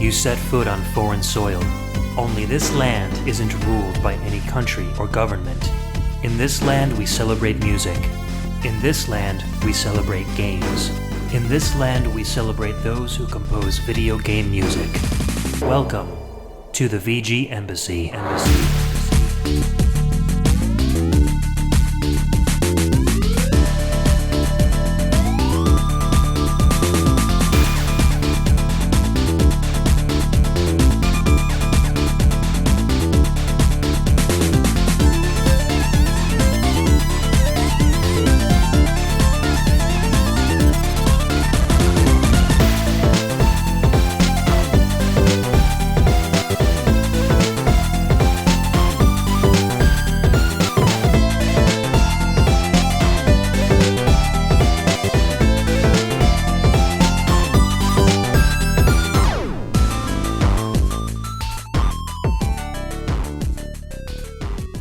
You set foot on foreign soil. Only this land isn't ruled by any country or government. In this land we celebrate music. In this land we celebrate games. In this land we celebrate those who compose video game music. Welcome to the VG Embassy.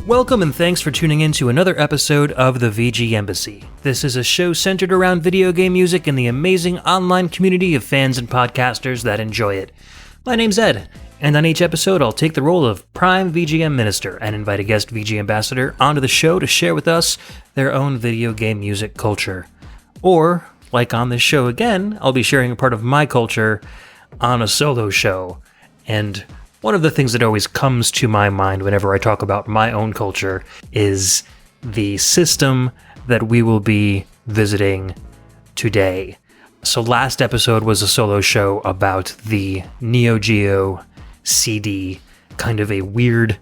Welcome and thanks for tuning in to another episode of the VG Embassy. This is a show centered around video game music and the amazing online community of fans and podcasters that enjoy it. My name's Ed, and on each episode I'll take the role of Prime VGM Minister and invite a guest VG Ambassador onto the show to share with us their own video game music culture. Or, like on this show again, I'll be sharing a part of my culture on a solo show. And one of the things that always comes to my mind whenever I talk about my own culture is the system that we will be visiting today. So last episode was a solo show about the Neo Geo CD, kind of a weird,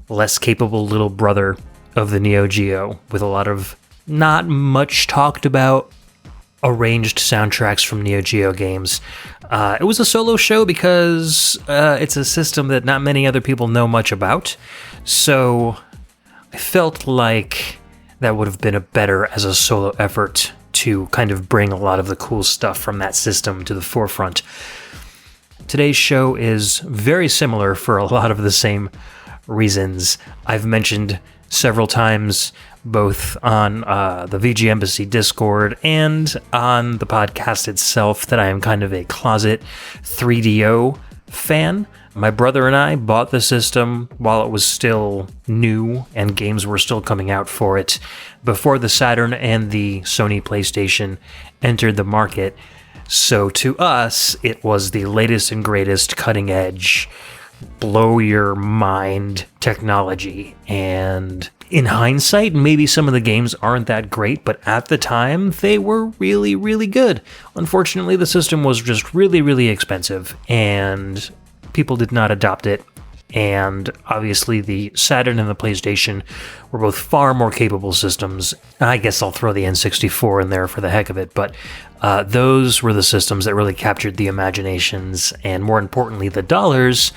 less capable little brother of the Neo Geo, with a lot of not much talked about arranged soundtracks from Neo Geo games. It was a solo show because it's a system that not many other people know much about, so I felt like that would have been better as a solo effort to kind of bring a lot of the cool stuff from that system to the forefront. Today's show is very similar for a lot of the same reasons I've mentioned several times, both on the VG Embassy Discord and on the podcast itself, that I am kind of a closet 3DO fan. My brother and I bought the system while it was still new and games were still coming out for it, before the Saturn and the Sony PlayStation entered the market. So to us, it was the latest and greatest cutting edge, blow your mind technology. And in hindsight, maybe some of the games aren't that great, but at the time, they were really, really good. Unfortunately, the system was just really, really expensive, and people did not adopt it. And obviously, the Saturn and the PlayStation were both far more capable systems. I guess I'll throw the N64 in there for the heck of it, but those were the systems that really captured the imaginations, and more importantly, the dollars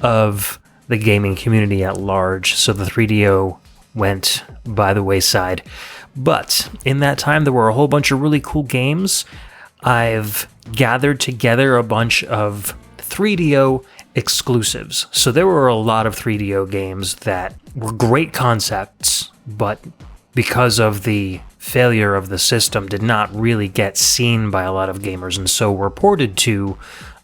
of the gaming community at large. So the 3DO went by the wayside. But in that time, there were a whole bunch of really cool games. I've gathered together a bunch of 3DO exclusives. So there were a lot of 3DO games that were great concepts, but because of the failure of the system, did not really get seen by a lot of gamers, and so were ported to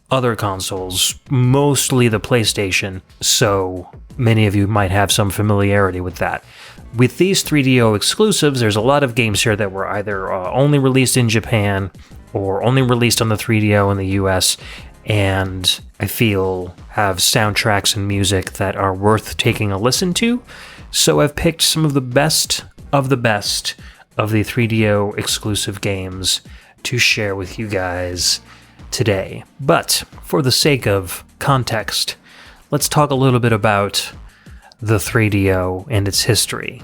other consoles, mostly the PlayStation, so many of you might have some familiarity with that. With these 3DO exclusives, there's a lot of games here that were either only released in Japan or only released on the 3DO in the US, and I feel have soundtracks and music that are worth taking a listen to. So I've picked some of the best of the 3DO exclusive games to share with you guys today. But for the sake of context, let's talk a little bit about the 3DO and its history.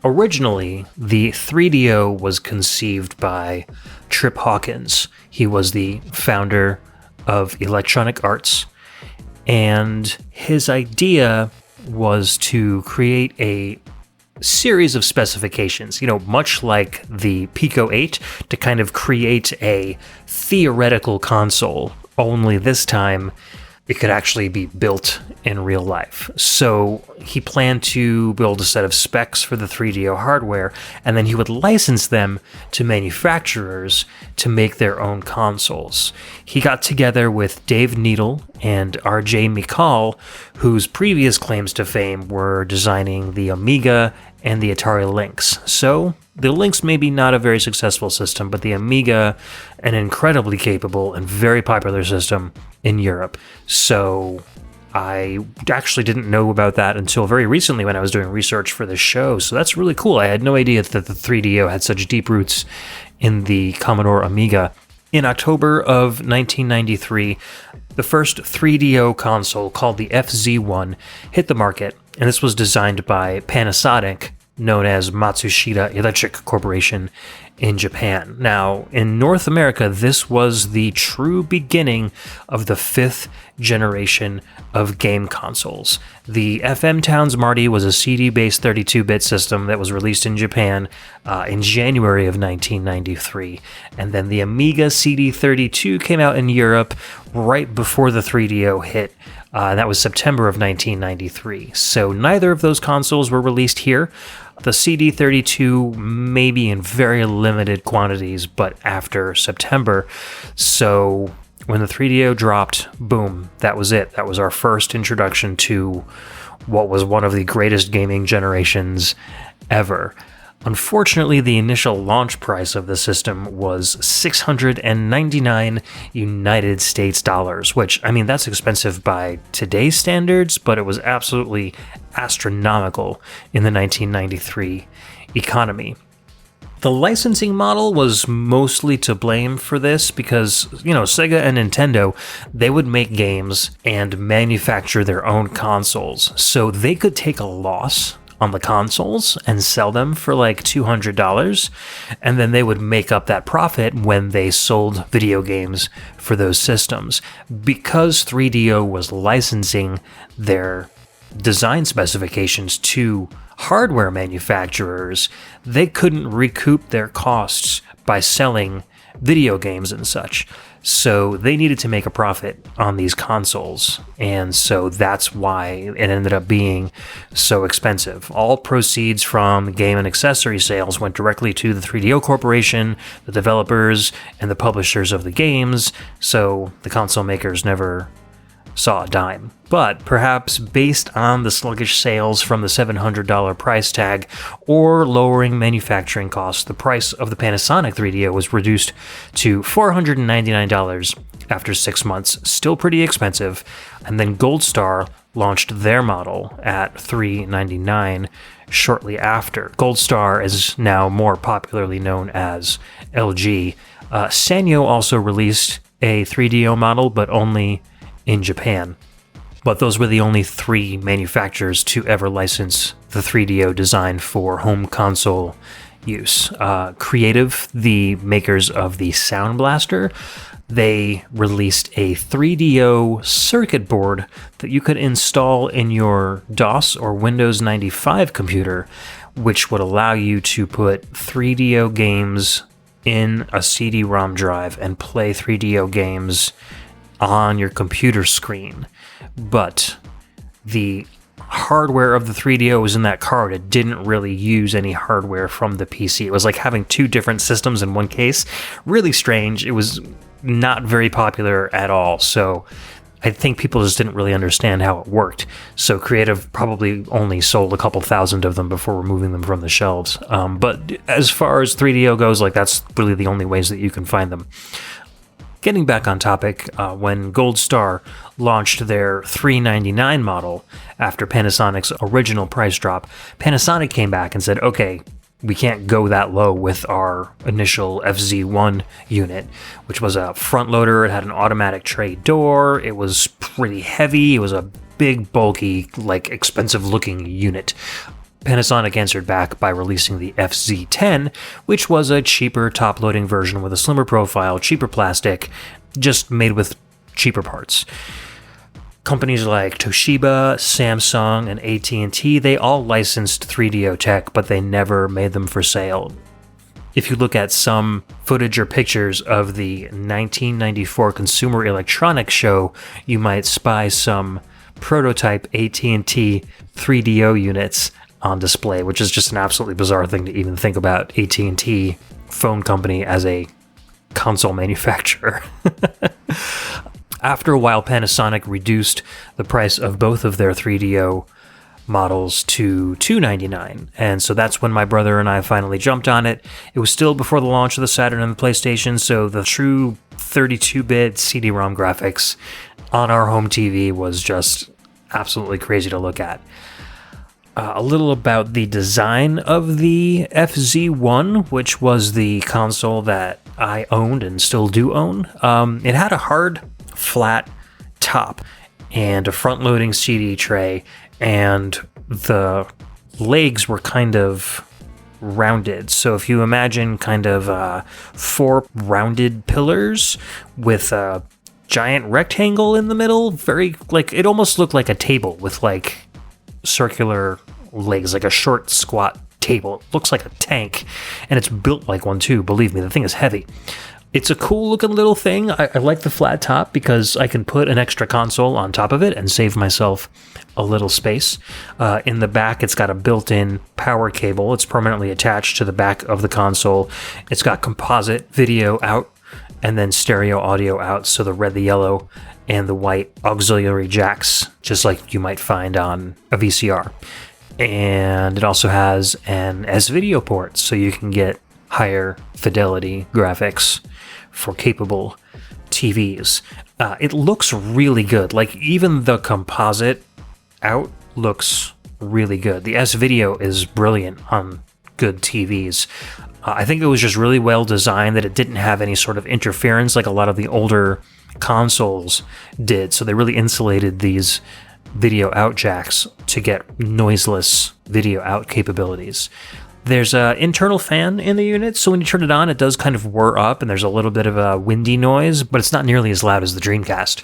Originally, the 3DO was conceived by Trip Hawkins. He was the founder of Electronic Arts, and his idea was to create a series of specifications, much like the Pico 8, to kind of create a theoretical console, only this time it could actually be built in real life. So he planned to build a set of specs for the 3DO hardware, and then he would license them to manufacturers to make their own consoles. He got together with Dave Needle and RJ Mikal, whose previous claims to fame were designing the Amiga and the Atari Lynx. So the Lynx may be not a very successful system, but the Amiga, an incredibly capable and very popular system in Europe. So I actually didn't know about that until very recently when I was doing research for this show. So that's really cool. I had no idea that the 3DO had such deep roots in the Commodore Amiga. In October of 1993, the first 3DO console, called the FZ1, hit the market, and this was designed by Panasonic, known as Matsushita Electric Corporation in Japan. Now, in North America, this was the true beginning of the fifth generation of game consoles. The FM Towns Marty was a CD-based 32-bit system that was released in Japan in January of 1993, and then the Amiga CD32 came out in Europe right before the 3DO hit. That was September of 1993. So neither of those consoles were released here. The CD32 maybe in very limited quantities, but after September. So when the 3DO dropped, boom, that was it. That was our first introduction to what was one of the greatest gaming generations ever. Unfortunately, the initial launch price of the system was $699 United States dollars, which, I mean, that's expensive by today's standards, but it was absolutely astronomical in the 1993 economy. The licensing model was mostly to blame for this because, Sega and Nintendo, they would make games and manufacture their own consoles, so they could take a loss on the consoles and sell them for like $200, and then they would make up that profit when they sold video games for those systems. Because 3DO was licensing their design specifications to hardware manufacturers, they couldn't recoup their costs by selling video games and such. So they needed to make a profit on these consoles, and so that's why it ended up being so expensive. All proceeds from game and accessory sales went directly to the 3DO Corporation, the developers, and the publishers of the games, so the console makers never saw a dime. But perhaps based on the sluggish sales from the $700 price tag or lowering manufacturing costs, the price of the Panasonic 3DO was reduced to $499 after 6 months, still pretty expensive. And then Gold Star launched their model at $399 shortly after. Gold Star is now more popularly known as LG. Sanyo also released a 3DO model, but only in Japan. But those were the only 3 manufacturers to ever license the 3DO design for home console use. Creative, the makers of the Sound Blaster, they released a 3DO circuit board that you could install in your DOS or Windows 95 computer, which would allow you to put 3DO games in a CD-ROM drive and play 3DO games on your computer screen. But the hardware of the 3DO was in that card. It didn't really use any hardware from the PC. It was like having 2 different systems in one case. Really strange. It was not very popular at all. So I think people just didn't really understand how it worked. So Creative probably only sold a couple thousand of them before removing them from the shelves. But as far as 3DO goes, like that's really the only ways that you can find them. Getting back on topic, when Gold Star launched their $399 model after Panasonic's original price drop, Panasonic came back and said, okay, we can't go that low with our initial FZ1 unit, which was a front loader. It had an automatic tray door. It was pretty heavy. It was a big, bulky, expensive looking unit. Panasonic answered back by releasing the FZ10, which was a cheaper top-loading version with a slimmer profile, cheaper plastic, just made with cheaper parts. Companies like Toshiba, Samsung, and AT&T, they all licensed 3DO tech, but they never made them for sale. if you look at some footage or pictures of the 1994 Consumer Electronics Show, you might spy some prototype AT&T 3DO units on display, which is just an absolutely bizarre thing to even think about AT&T phone company as a console manufacturer. After a while, Panasonic reduced the price of both of their 3DO models to $299, and so that's when my brother and I finally jumped on it. It was still before the launch of the Saturn and the PlayStation, so the true 32-bit CD-ROM graphics on our home TV was just absolutely crazy to look at. A little about the design of the FZ1, which was the console that I owned and still do own. It had a hard, flat top and a front-loading CD tray, and the legs were kind of rounded. So if you imagine kind of 4 rounded pillars with a giant rectangle in the middle, very, like, it almost looked like a table with, like, circular legs, like a short, squat table. It looks like a tank, and it's built like one too. Believe me, the thing is heavy. It's a cool looking little thing. I like the flat top because I can put an extra console on top of it and save myself a little space. In the back, it's got a built-in power cable. It's permanently attached to the back of the console. It's got composite video out and then stereo audio out, so the red, the yellow, and the white auxiliary jacks, just like you might find on a VCR. And it also has an S-video port, so you can get higher fidelity graphics for capable TVs. It looks really good. Like, even the composite out looks really good. The S-video is brilliant on good TVs. I think it was just really well designed that it didn't have any sort of interference like a lot of the older consoles did. So they really insulated these video out jacks to get noiseless video out capabilities. There's an internal fan in the unit, so when you turn it on, it does kind of whir up, and there's a little bit of a windy noise, but it's not nearly as loud as the Dreamcast.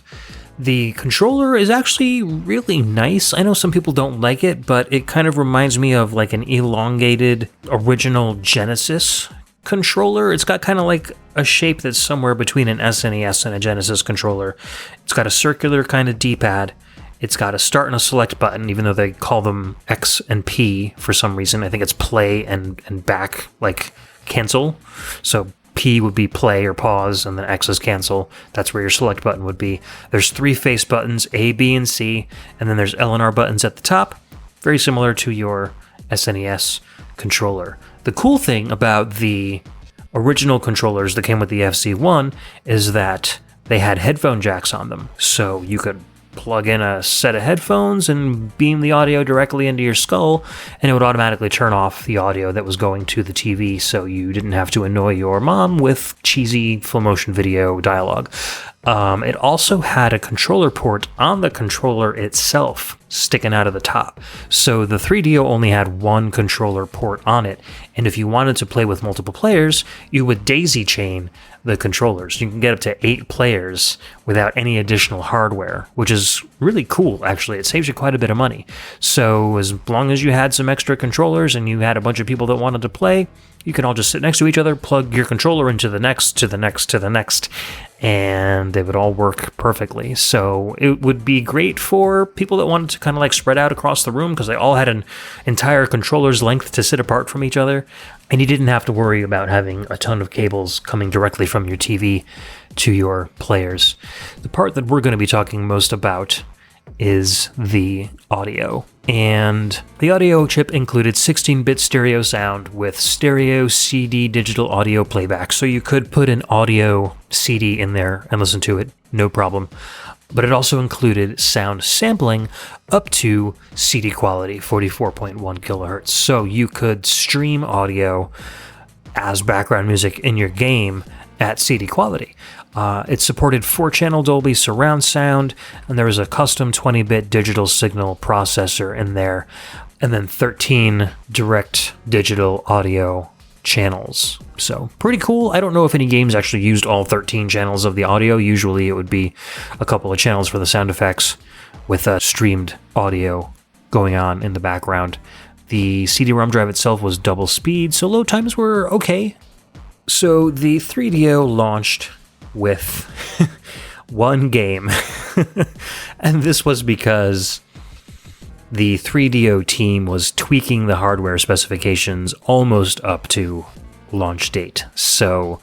The controller is actually really nice. I know some people don't like it, but it kind of reminds me of like an elongated original Genesis controller. It's got kind of like a shape that's somewhere between an SNES and a Genesis controller. It's got a circular kind of D-pad. It's got a start and a select button, even though they call them X and P for some reason. I think it's play and back, like cancel. So P would be play or pause, and then X is cancel. That's where your select button would be. There's 3 face buttons, A, B, and C, and then there's L and R buttons at the top, very similar to your SNES controller. The cool thing about the original controllers that came with the FC1 is that they had headphone jacks on them, so you could plug in a set of headphones and beam the audio directly into your skull, and it would automatically turn off the audio that was going to the TV, so you didn't have to annoy your mom with cheesy full motion video dialogue. It also had a controller port on the controller itself sticking out of the top. So the 3DO only had one controller port on it, and if you wanted to play with multiple players, you would daisy chain the controllers. You can get up to 8 players without any additional hardware, which is really cool, actually. It saves you quite a bit of money. So as long as you had some extra controllers and you had a bunch of people that wanted to play, you can all just sit next to each other, plug your controller into the next, to the next, to the next, and they would all work perfectly. So it would be great for people that wanted to kind of like spread out across the room because they all had an entire controller's length to sit apart from each other, and you didn't have to worry about having a ton of cables coming directly from your TV to your players. The part that we're going to be talking most about is the audio. And the audio chip included 16-bit stereo sound with stereo CD digital audio playback, so you could put an audio CD in there and listen to it, no problem. But it also included sound sampling up to CD quality, 44.1 kilohertz, so you could stream audio as background music in your game at CD quality. It supported 4-channel Dolby surround sound, and there was a custom 20-bit digital signal processor in there, and then 13 direct digital audio channels. So pretty cool. I don't know if any games actually used all 13 channels of the audio. Usually it would be a couple of channels for the sound effects with streamed audio going on in the background. The CD-ROM drive itself was double speed, so load times were okay. So the 3DO launched with one game, and this was because the 3DO team was tweaking the hardware specifications almost up to launch date. So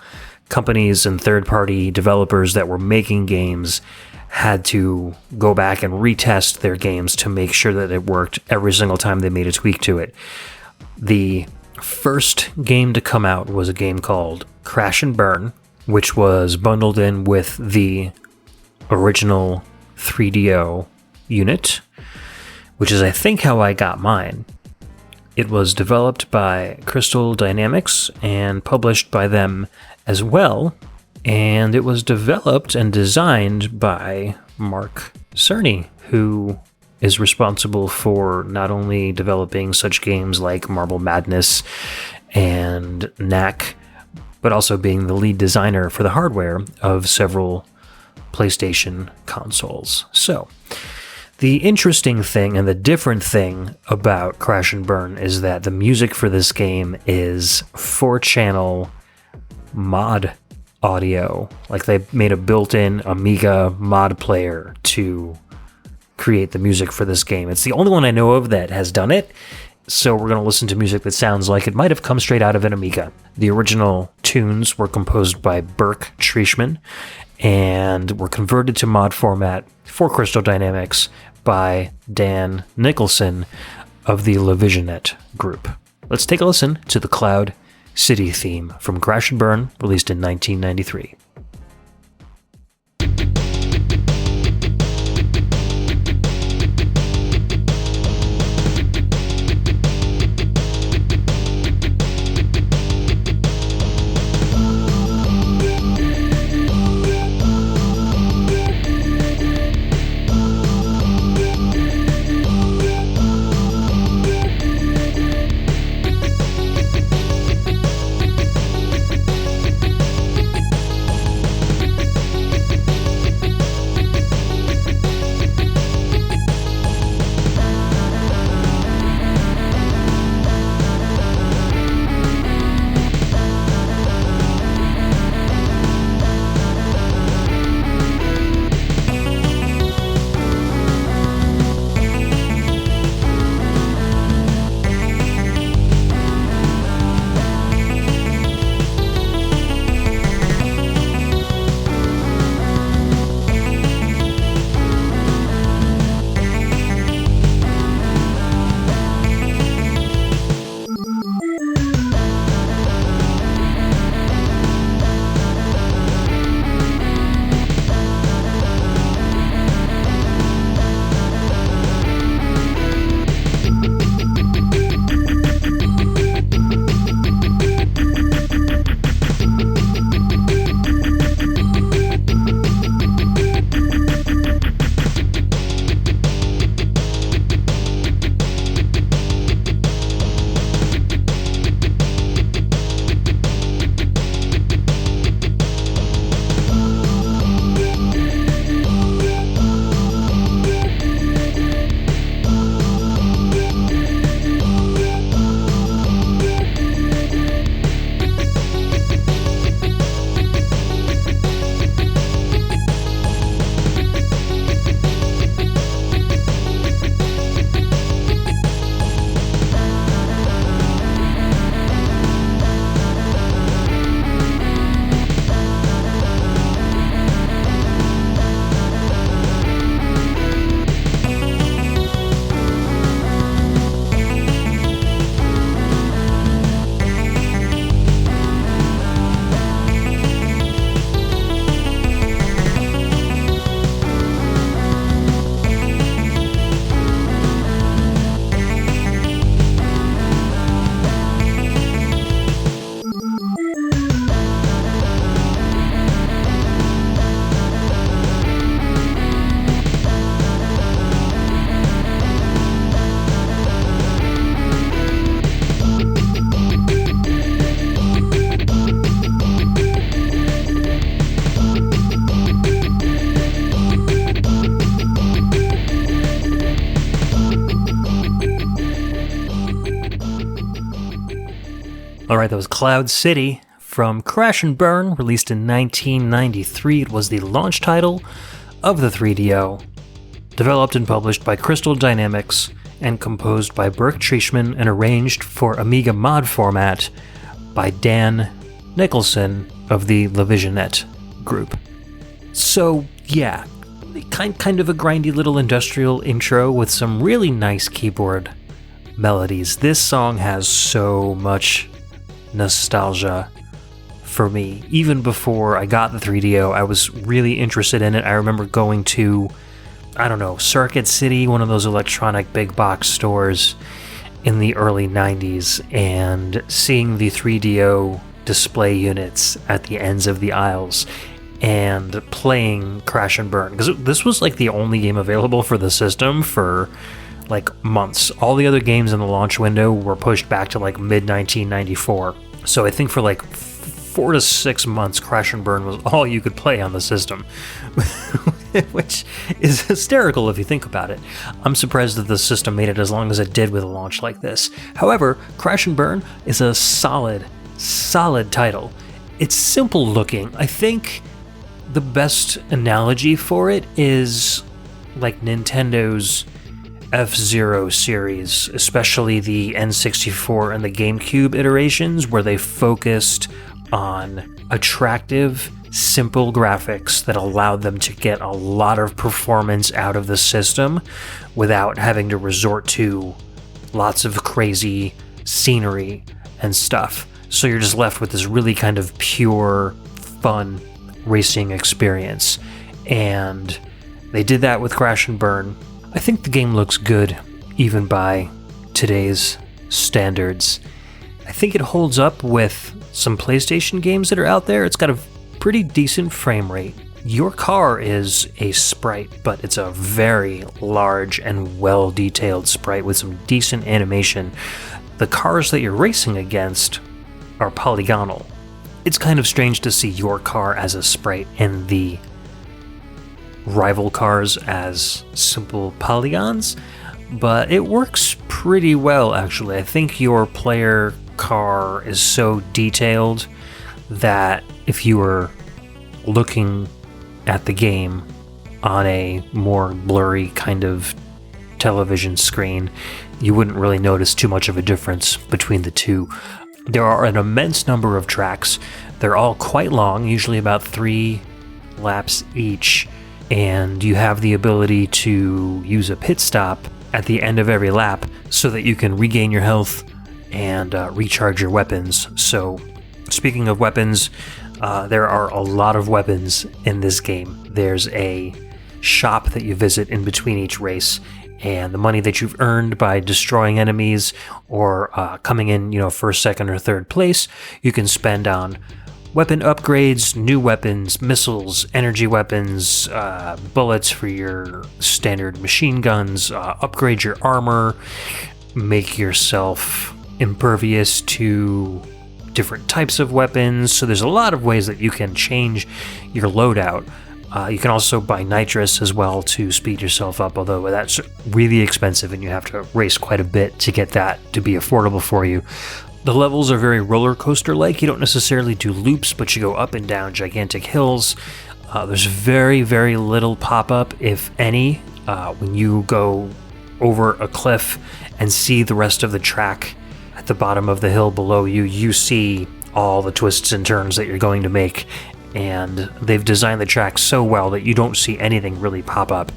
companies and third-party developers that were making games had to go back and retest their games to make sure that it worked every single time they made a tweak to it. The first game to come out was a game called Crash and Burn, which was bundled in with the original 3DO unit, which is, I think, how I got mine. It was developed by Crystal Dynamics and published by them as well, and it was developed and designed by Mark Cerny, who is responsible for not only developing such games like Marble Madness and Knack, but also being the lead designer for the hardware of several PlayStation consoles. So, the interesting thing and the different thing about Crash and Burn is that the music for this game is 4-channel mod audio. Like, they made a built-in Amiga mod player to create the music for this game. It's the only one I know of that has done it, so we're going to listen to music that sounds like it might have come straight out of an Amiga. The original tunes were composed by Burke Trieschmann and were converted to mod format for Crystal Dynamics by Dan Nicholson of the LaVisionette group. Let's take a listen to the Cloud City theme from Crash and Burn, released in 1993. All right, that was Cloud City from Crash and Burn, released in 1993. It was the launch title of the 3DO, developed and published by Crystal Dynamics, and composed by Burke Trieschmann and arranged for Amiga mod format by Dan Nicholson of the LaVisionette group. So, yeah, kind of a grindy little industrial intro with some really nice keyboard melodies. This song has so much nostalgia for me. Even before I got the 3DO, I was really interested in it. I remember going to, Circuit City, one of those electronic big box stores in the early 90s, and seeing the 3DO display units at the ends of the aisles and playing Crash and Burn, because this was like the only game available for the system for like months. All the other games in the launch window were pushed back to like mid 1994. So I think for like 4 to 6 months, Crash and Burn was all you could play on the system, which is hysterical if you think about it. I'm surprised that the system made it as long as it did with a launch like this. However, Crash and Burn is a solid title. It's simple looking. I think the best analogy for it is like Nintendo's F-Zero series, especially the N64 and the GameCube iterations, where they focused on attractive, simple graphics that allowed them to get a lot of performance out of the system without having to resort to lots of crazy scenery and stuff. So you're just left with this really kind of pure, fun racing experience. And they did that with Crash and Burn. I think the game looks good, even by today's standards. I think it holds up with some PlayStation games that are out there. It's got a pretty decent frame rate. Your car is a sprite, but it's a very large and well-detailed sprite with some decent animation. The cars that you're racing against are polygonal. It's kind of strange to see your car as a sprite and the rival cars as simple polygons, but it works pretty well, actually. I think your player car is so detailed that if you were looking at the game on a more blurry kind of television screen, you wouldn't really notice too much of a difference between the two. There are an immense number of tracks. They're all quite long, usually about 3 laps each, and you have the ability to use a pit stop at the end of every lap so that you can regain your health and recharge your weapons. So, speaking of weapons, there are a lot of weapons in this game. There's a shop that you visit in between each race, and the money that you've earned by destroying enemies or coming in, first, second, or third place, you can spend on weapon upgrades, new weapons, missiles, energy weapons, bullets for your standard machine guns, upgrade your armor, make yourself impervious to different types of weapons. So there's a lot of ways that you can change your loadout. You can also buy nitrous as well to speed yourself up, although that's really expensive and you have to race quite a bit to get that to be affordable for you. The levels are very roller coaster-like. You don't necessarily do loops, but you go up and down gigantic hills. There's very, very little pop-up, if any, when you go over a cliff and see the rest of the track at the bottom of the hill below you. You see all the twists and turns that you're going to make, and they've designed the track so well that you don't see anything really pop up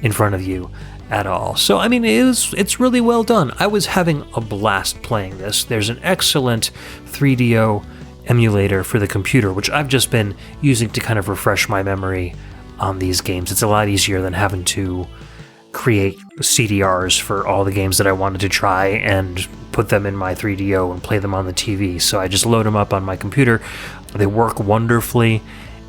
in front of you at all. So, I mean, it's really well done. I was having a blast playing this. There's an excellent 3DO emulator for the computer, which I've just been using to kind of refresh my memory on these games. It's a lot easier than having to create CDRs for all the games that I wanted to try and put them in my 3DO and play them on the TV. So I just load them up on my computer. They work wonderfully,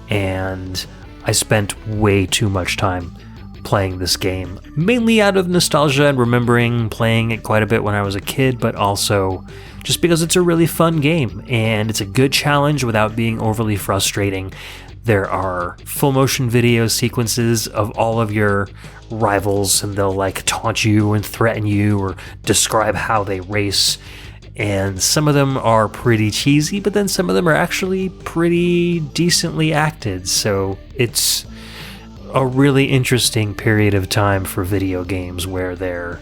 and I spent way too much time playing this game, mainly out of nostalgia and remembering playing it quite a bit when I was a kid, but also just because it's a really fun game and it's a good challenge without being overly frustrating. There are full motion video sequences of all of your rivals, and they'll like taunt you and threaten you or describe how they race, and some of them are pretty cheesy, but then some of them are actually pretty decently acted, so it's a really interesting period of time for video games where they're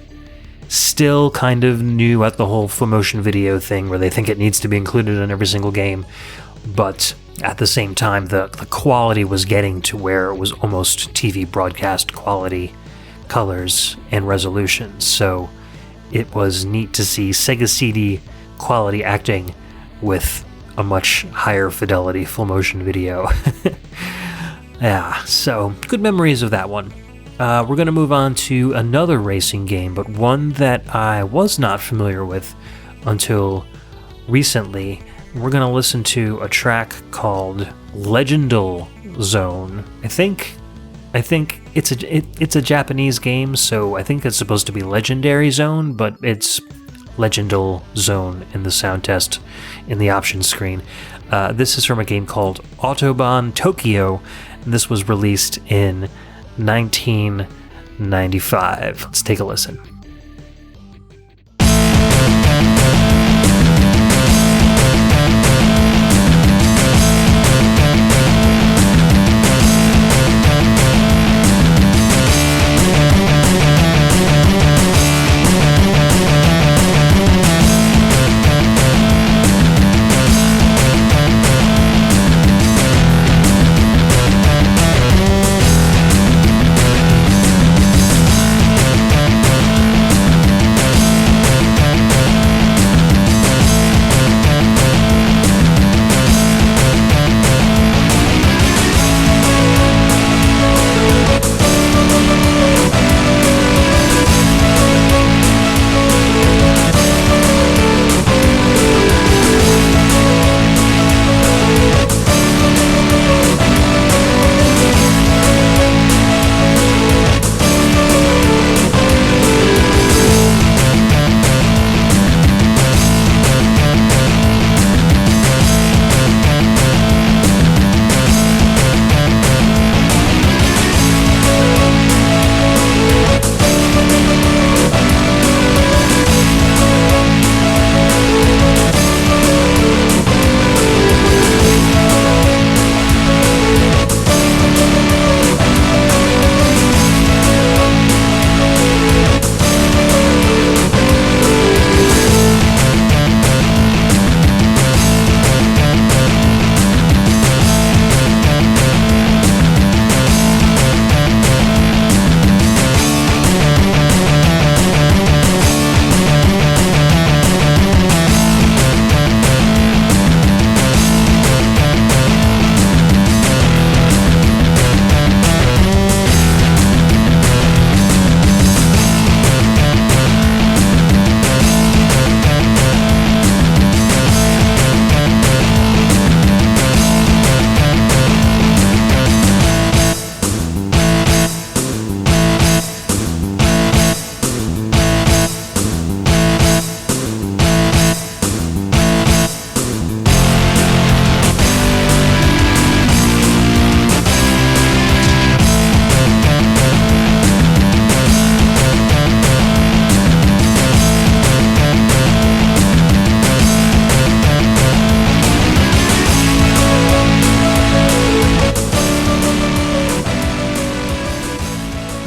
still kind of new at the whole full motion video thing where they think it needs to be included in every single game, but at the same time the quality was getting to where it was almost TV broadcast quality colors and resolutions, so it was neat to see Sega CD quality acting with a much higher fidelity full motion video. Yeah, so good memories of that one. We're going to move on to another racing game, but one that I was not familiar with until recently. We're going to listen to a track called Legendal Zone. I think it's a Japanese game, so I think it's supposed to be Legendary Zone, but it's Legendal Zone in the sound test in the options screen. This is from a game called Autobahn Tokyo. This was released in 1995. Let's take a listen.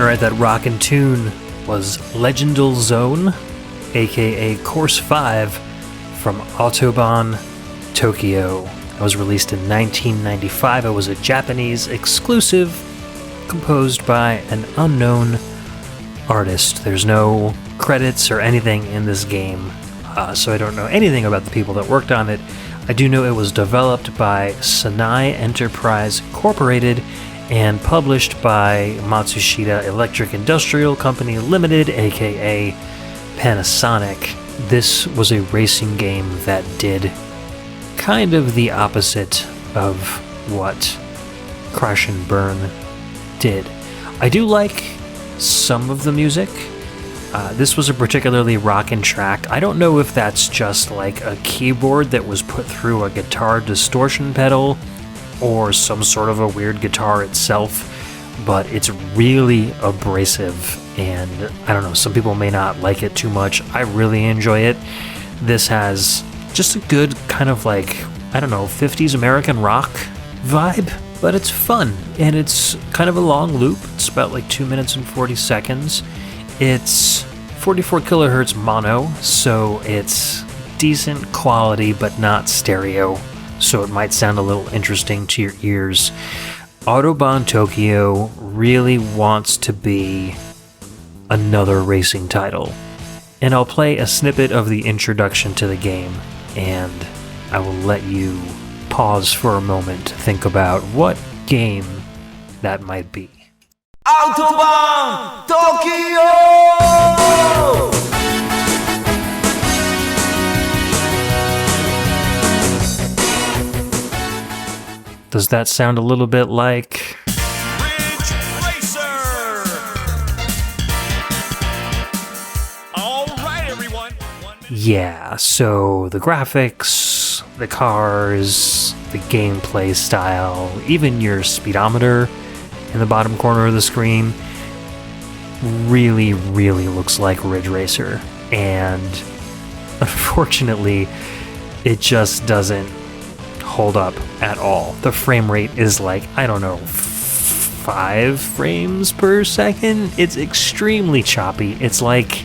Alright, that rockin' tune was Legendal Zone, aka Course 5, from Autobahn Tokyo. It was released in 1995. It was a Japanese exclusive composed by an unknown artist. There's no credits or anything in this game, so I don't know anything about the people that worked on it. I do know it was developed by Sanai Enterprise Incorporated and published by Matsushita Electric Industrial Company Limited, aka Panasonic. This was a racing game that did kind of the opposite of what Crash and Burn did. I do like some of the music. This was a particularly rockin' track. I don't know if that's just like a keyboard that was put through a guitar distortion pedal or some sort of a weird guitar itself, but it's really abrasive, and I don't know, some people may not like it too much. I really enjoy it. This has just a good kind of like, I don't know, 50s American rock vibe, but it's fun, and it's kind of a long loop. It's about like 2 minutes and 40 seconds. It's 44 kilohertz mono, so it's decent quality, but not stereo, so it might sound a little interesting to your ears. Autobahn Tokyo really wants to be another racing title, and I'll play a snippet of the introduction to the game, and I will let you pause for a moment to think about what game that might be. Autobahn Tokyo! Does that sound a little bit like Ridge Racer! All right, everyone. Yeah, so the graphics, the cars, the gameplay style, even your speedometer in the bottom corner of the screen really, really looks like Ridge Racer. And unfortunately, it just doesn't hold up at all. The frame rate is like, I don't know, 5 frames per second. It's extremely choppy. It's like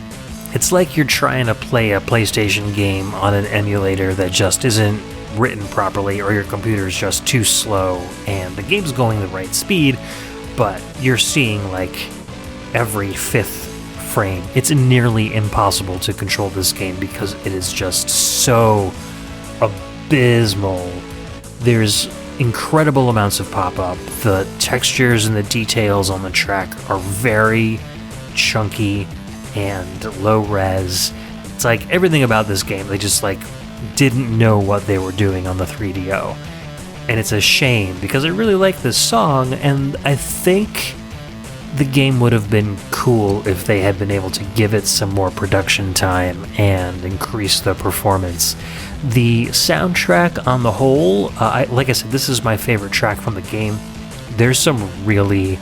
you're trying to play a PlayStation game on an emulator that just isn't written properly, or your computer's just too slow and the game's going the right speed, but you're seeing like every 5th frame. It's nearly impossible to control this game because it is just so abysmal. There's incredible amounts of pop-up. The textures and the details on the track are very chunky and low res. It's like everything about this game, they just like didn't know what they were doing on the 3DO. And it's a shame because I really like this song, and I think the game would have been cool if they had been able to give it some more production time and increase the performance. The soundtrack on the whole, like I said, this is my favorite track from the game. There's some really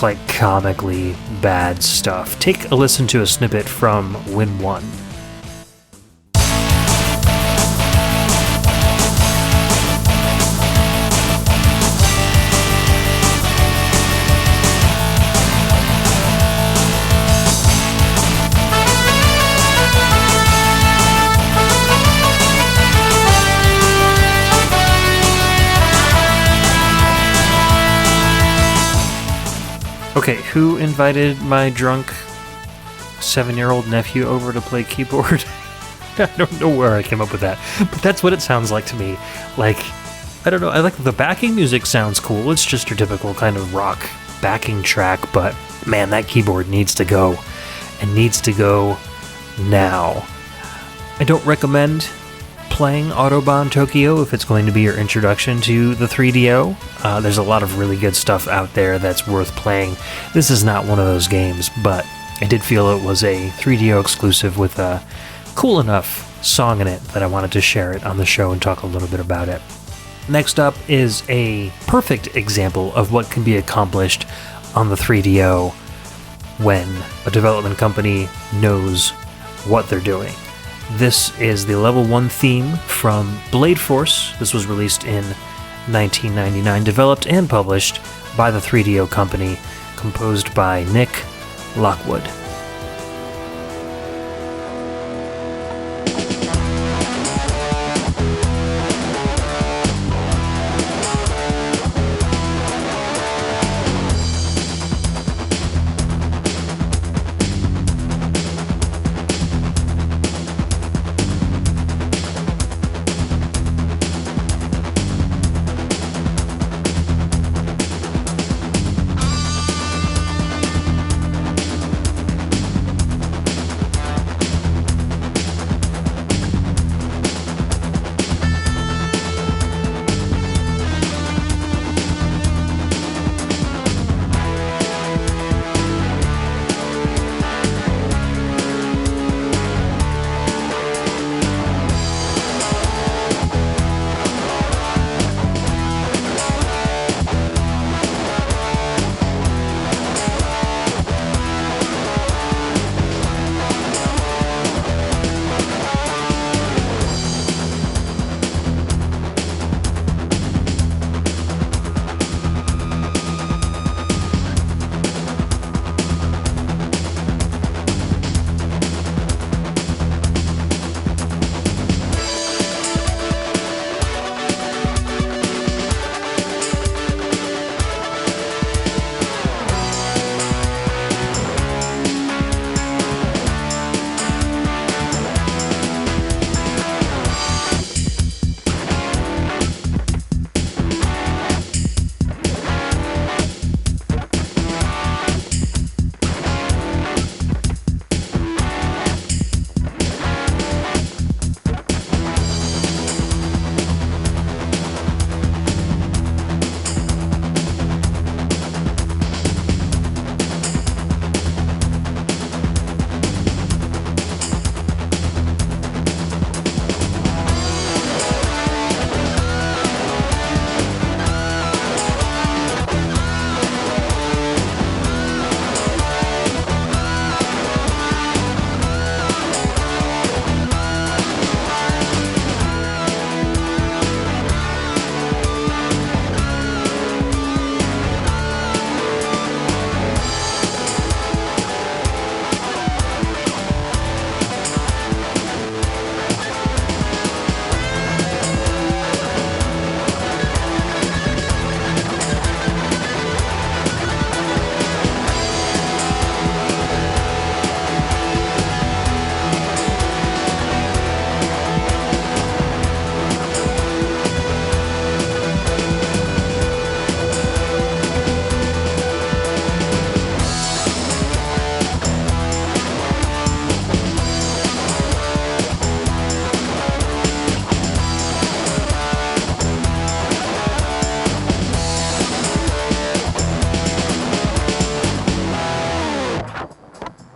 like comically bad stuff. Take a listen to a snippet from Win 1. Okay, who invited my drunk 7-year-old nephew over to play keyboard? I don't know where I came up with that, but that's what it sounds like to me. Like, I don't know, I like the backing music sounds cool. It's just your typical kind of rock backing track, but man, that keyboard needs to go, and needs to go now. I don't recommend playing Autobahn Tokyo if it's going to be your introduction to the 3DO. There's a lot of really good stuff out there that's worth playing. This is not one of those games, but I did feel it was a 3DO exclusive with a cool enough song in it that I wanted to share it on the show and talk a little bit about it. Next up is a perfect example of what can be accomplished on the 3DO when a development company knows what they're doing. This is the Level 1 theme from Blade Force. This was released in 1999, developed and published by the 3DO company, composed by Nick Lockwood.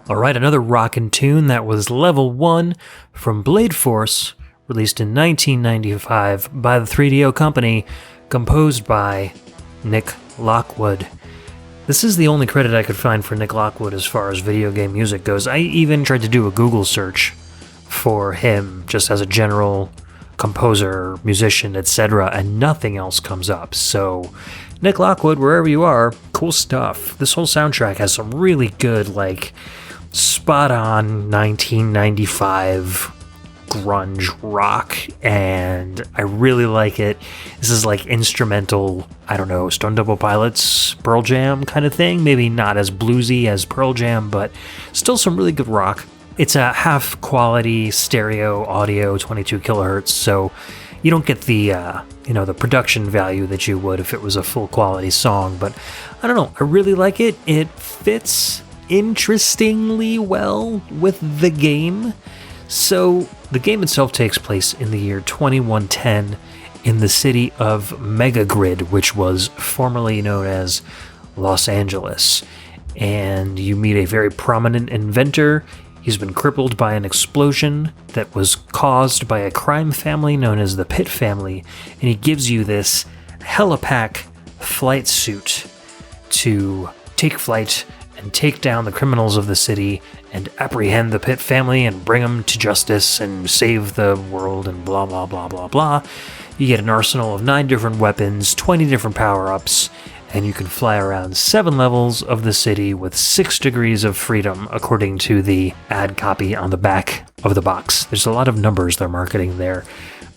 Alright, another rockin' tune that was level 1 from Blade Force, released in 1995 by the 3DO company, composed by Nick Lockwood. This is the only credit I could find for Nick Lockwood as far as video game music goes. I even tried to do a Google search for him just as a general composer, musician, etc., and nothing else comes up. So, Nick Lockwood, wherever you are, cool stuff. This whole soundtrack has some really good, like, spot-on 1995 grunge rock, and I really like it. This is like instrumental, I don't know, Stone Temple Pilots, Pearl Jam kind of thing. Maybe not as bluesy as Pearl Jam, but still some really good rock. It's a half quality stereo audio, 22 kilohertz, so you don't get the the production value that you would if it was a full quality song. But I don't know, I really like it. It fits interestingly well with the game. So the game itself takes place in the year 2110 in the city of Megagrid, which was formerly known as Los Angeles. And you meet a very prominent inventor. He's been crippled by an explosion that was caused by a crime family known as the Pitt family, and he gives you this helipack flight suit to take flight and take down the criminals of the city and apprehend the Pitt family and bring them to justice and save the world and blah blah blah blah blah. You get an arsenal of 9 different weapons, 20 different power-ups, and you can fly around 7 levels of the city with 6 degrees of freedom, according to the ad copy on the back of the box. There's a lot of numbers they're marketing there.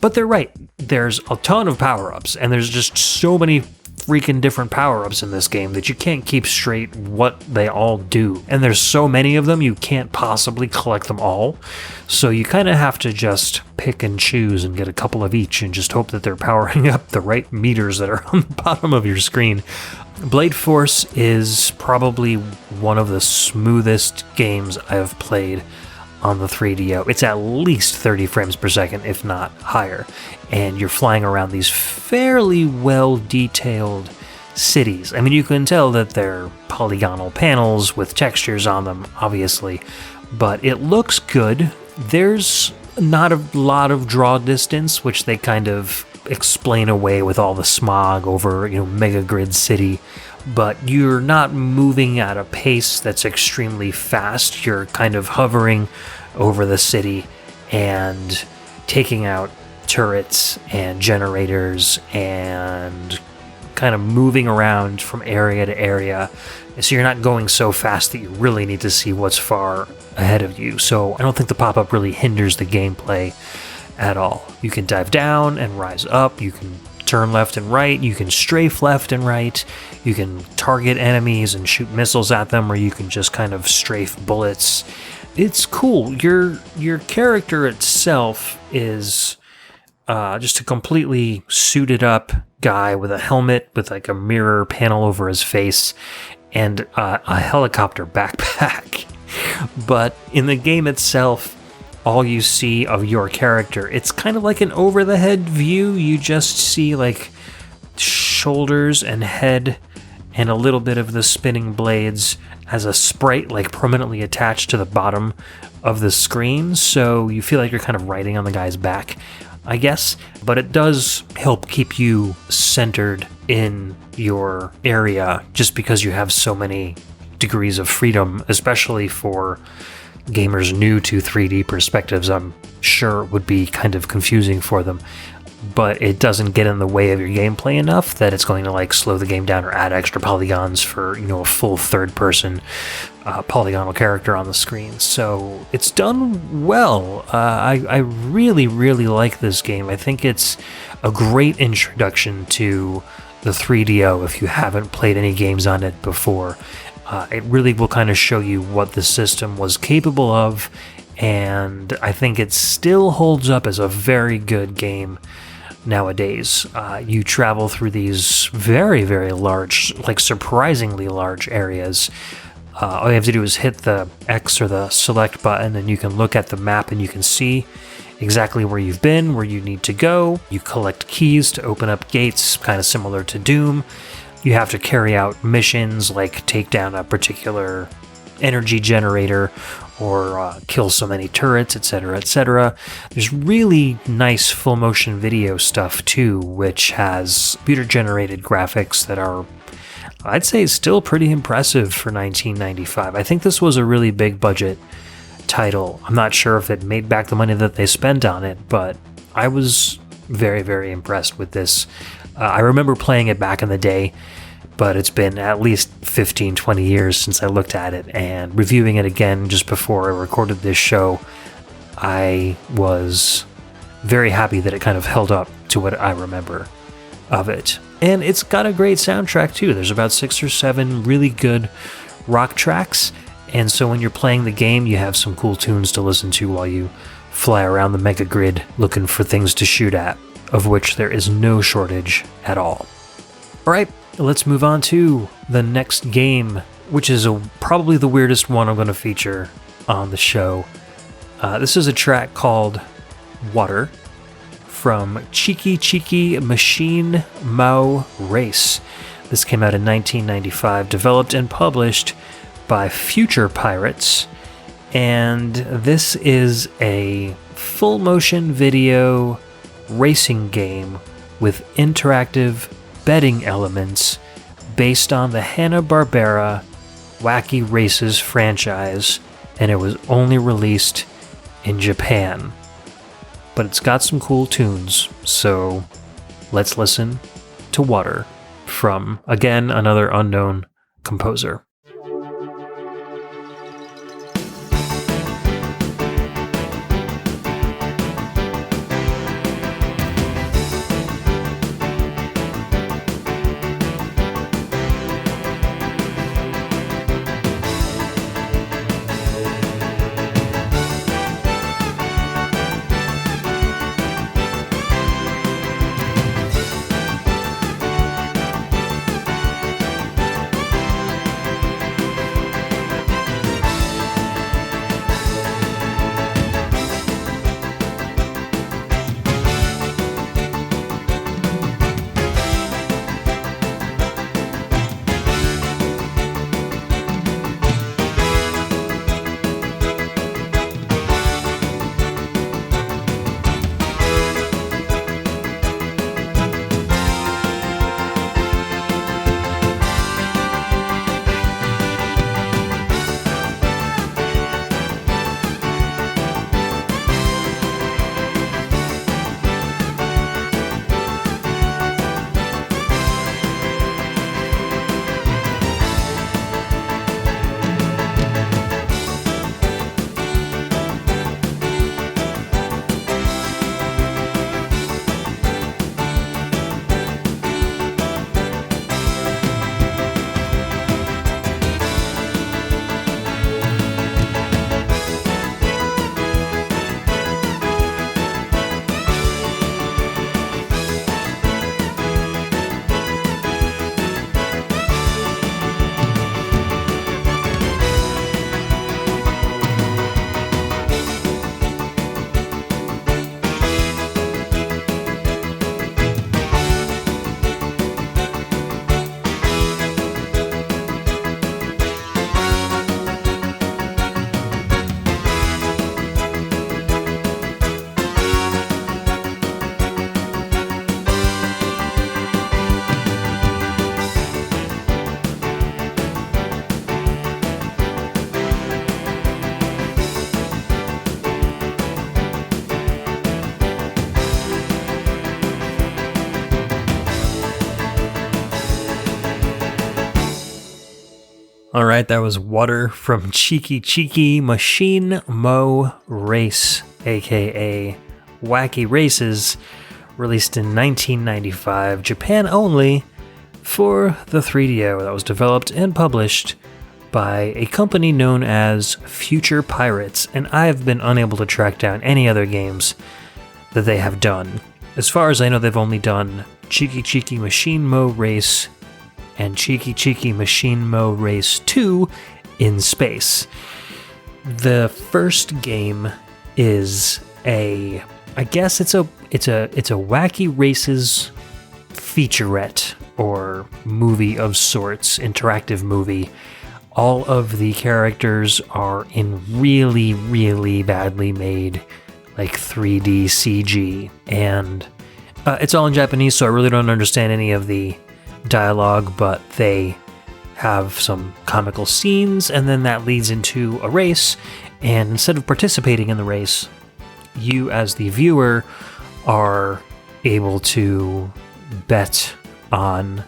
But they're right. There's a ton of power-ups, and there's just so many freaking different power-ups in this game that you can't keep straight what they all do. And there's so many of them, you can't possibly collect them all. So you kind of have to just pick and choose and get a couple of each and just hope that they're powering up the right meters that are on the bottom of your screen. Blade Force is probably one of the smoothest games I've played on the 3DO. It's at least 30 frames per second, if not higher. And you're flying around these fairly well-detailed cities. I mean, you can tell that they're polygonal panels with textures on them, obviously, but it looks good. There's not a lot of draw distance, which they kind of explain away with all the smog over, Megagrid City. But you're not moving at a pace that's extremely fast. You're kind of hovering over the city and taking out turrets and generators and kind of moving around from area to area. So you're not going so fast that you really need to see what's far ahead of you. So I don't think the pop-up really hinders the gameplay at all. You can dive down and rise up. You can turn left and right, you can strafe left and right, you can target enemies and shoot missiles at them, or you can just kind of strafe bullets. It's cool. Your character itself is just a completely suited up guy with a helmet with like a mirror panel over his face and a helicopter backpack. But in the game itself, all you see of your character, it's kind of like an over-the-head view. You just see like shoulders and head and a little bit of the spinning blades as a sprite like permanently attached to the bottom of the screen, so you feel like you're kind of riding on the guy's back, I guess. But it does help keep you centered in your area just because you have so many degrees of freedom, especially for gamers new to 3D perspectives. I'm sure it would be kind of confusing for them, but it doesn't get in the way of your gameplay enough that it's going to like slow the game down or add extra polygons for a full third person polygonal character on the screen. So it's done well. I really like this game. I think it's a great introduction to the 3DO if you haven't played any games on it before. It really will kind of show you what the system was capable of, and I think it still holds up as a very good game nowadays. You travel through these very large, like surprisingly large areas. All you have to do is hit the X or the select button, and you can look at the map and you can see exactly where you've been, where you need to go. You collect keys to open up gates, kind of similar to Doom. You have to carry out missions like take down a particular energy generator or kill so many turrets, etc., etc. There's really nice full motion video stuff too, which has computer generated graphics that are, I'd say, still pretty impressive for 1995. I think this was a really big budget title. I'm not sure if it made back the money that they spent on it, but I was very, very impressed with this. I remember playing it back in the day, but it's been at least 15, 20 years since I looked at it, and reviewing it again just before I recorded this show, I was very happy that it kind of held up to what I remember of it. And it's got a great soundtrack too. There's about 6 or 7 really good rock tracks, and so when you're playing the game, you have some cool tunes to listen to while you fly around the mega grid looking for things to shoot at, of which there is no shortage at all. Alright, let's move on to the next game, which is probably the weirdest one I'm going to feature on the show. This is a track called Water from Cheeky Cheeky Machine Mo Race. This came out in 1995, developed and published by Future Pirates, and this is a full motion video racing game with interactive betting elements based on the Hanna-Barbera Wacky Races franchise, and it was only released in Japan. But it's got some cool tunes, so let's listen to Water from, again, another unknown composer. Alright, that was Water from Cheeky Cheeky Machine Mo Race, aka Wacky Races, released in 1995, Japan only, for the 3DO. That was developed and published by a company known as Future Pirates, and I have been unable to track down any other games that they have done. As far as I know, they've only done Cheeky Cheeky Machine Mo Race and Cheeky Cheeky Machine Mo Race 2 in space. The first game is I guess it's a Wacky Races featurette or movie of sorts, interactive movie. All of the characters are in really, really badly made, like 3D CG, and it's all in Japanese, so I really don't understand any of the dialogue, but they have some comical scenes, and then that leads into a race, and instead of participating in the race, you as the viewer are able to bet on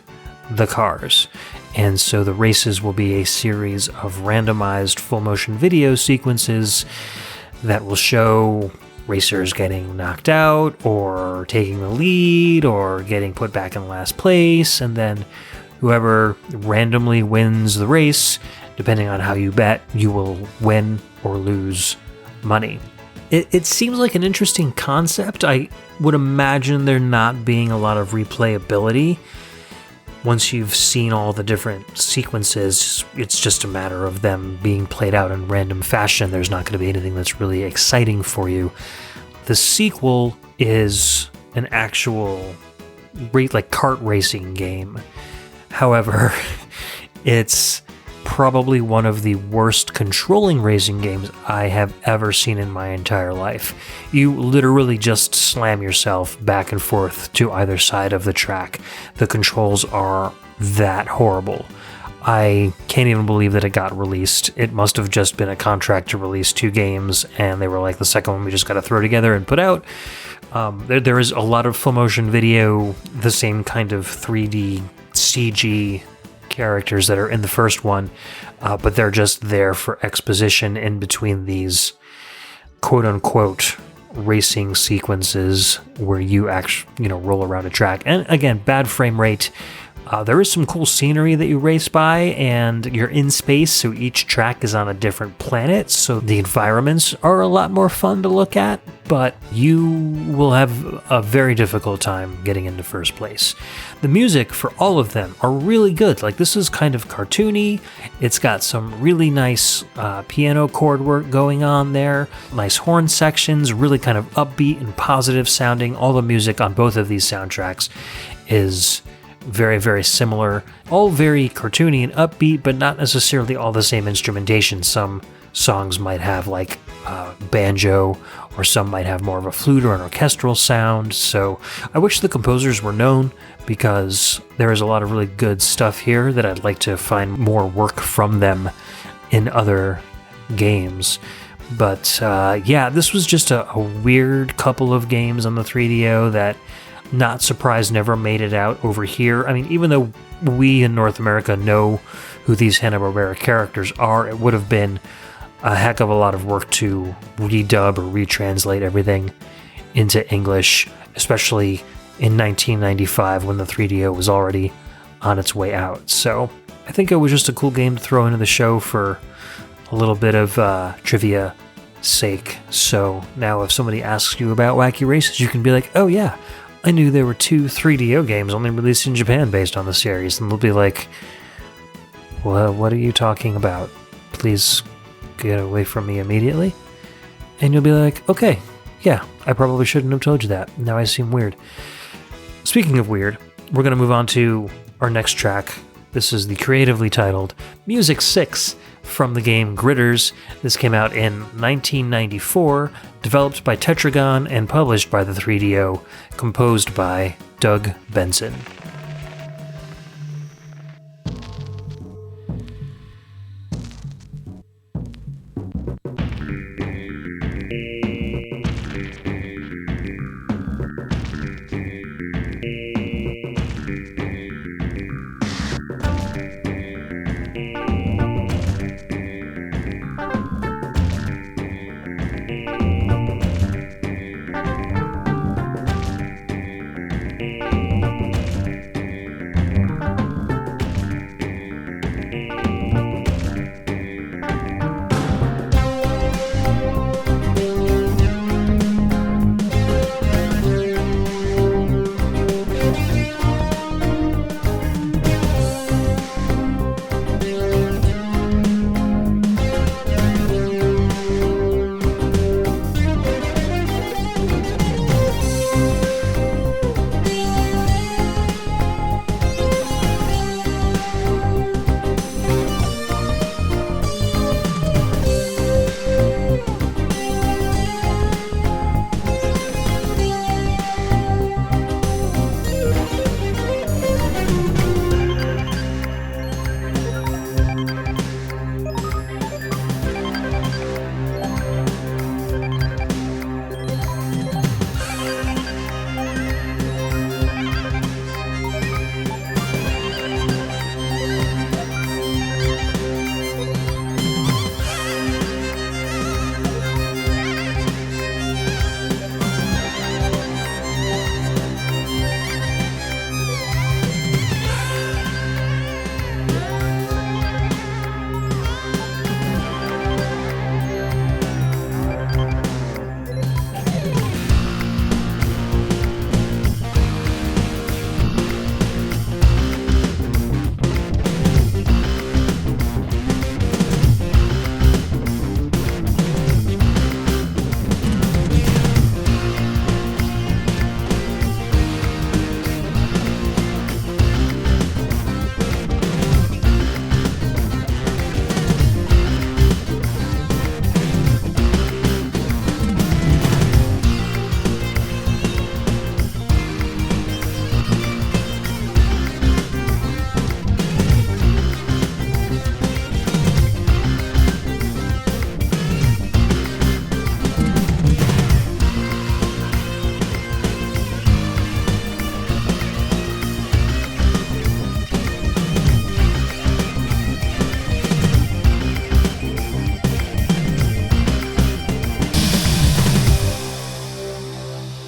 the cars. And so the races will be a series of randomized full motion video sequences that will show racers getting knocked out or taking the lead or getting put back in last place, and then whoever randomly wins the race, depending on how you bet, you will win or lose money. It seems like an interesting concept. I would imagine there not being a lot of replayability. Once you've seen all the different sequences, it's just a matter of them being played out in random fashion. There's not going to be anything that's really exciting for you. The sequel is an actual like kart racing game. However, it's probably one of the worst controlling racing games I have ever seen in my entire life. You literally just slam yourself back and forth to either side of the track. The controls are that horrible. I can't even believe that it got released. It must have just been a contract to release 2 games, and they were like, the second one we just got to throw together and put out. There is a lot of full motion video, the same kind of 3D CG characters that are in the first one, but they're just there for exposition in between these quote-unquote racing sequences where you actually, roll around a track. And again, bad frame rate. There is some cool scenery that you race by, and you're in space, so each track is on a different planet, so the environments are a lot more fun to look at, but you will have a very difficult time getting into first place. The music for all of them are really good. Like, this is kind of cartoony. It's got some really nice piano chord work going on there, nice horn sections, really kind of upbeat and positive sounding. All the music on both of these soundtracks is very, very similar. All very cartoony and upbeat, but not necessarily all the same instrumentation. Some songs might have like banjo, or some might have more of a flute or an orchestral sound. So I wish the composers were known, because there is a lot of really good stuff here that I'd like to find more work from them in other games. But yeah, this was just a weird couple of games on the 3DO that, not surprised, never made it out over here. I mean, even though we in North America know who these Hanna-Barbera characters are, it would have been a heck of a lot of work to redub or retranslate everything into English, especially in 1995 when the 3DO was already on its way out. So I think it was just a cool game to throw into the show for a little bit of trivia sake. So now if somebody asks you about Wacky Races, you can be like, oh yeah, I knew there were 2 3DO games only released in Japan based on the series. And they'll be like, well, what are you talking about? Please get away from me immediately. And you'll be like, okay, yeah, I probably shouldn't have told you that. Now I seem weird. Speaking of weird, we're going to move on to our next track. This is the creatively titled Music 6 from the game Gritters. This came out in 1994, developed by Tetragon and published by the 3DO, composed by Doug Benson.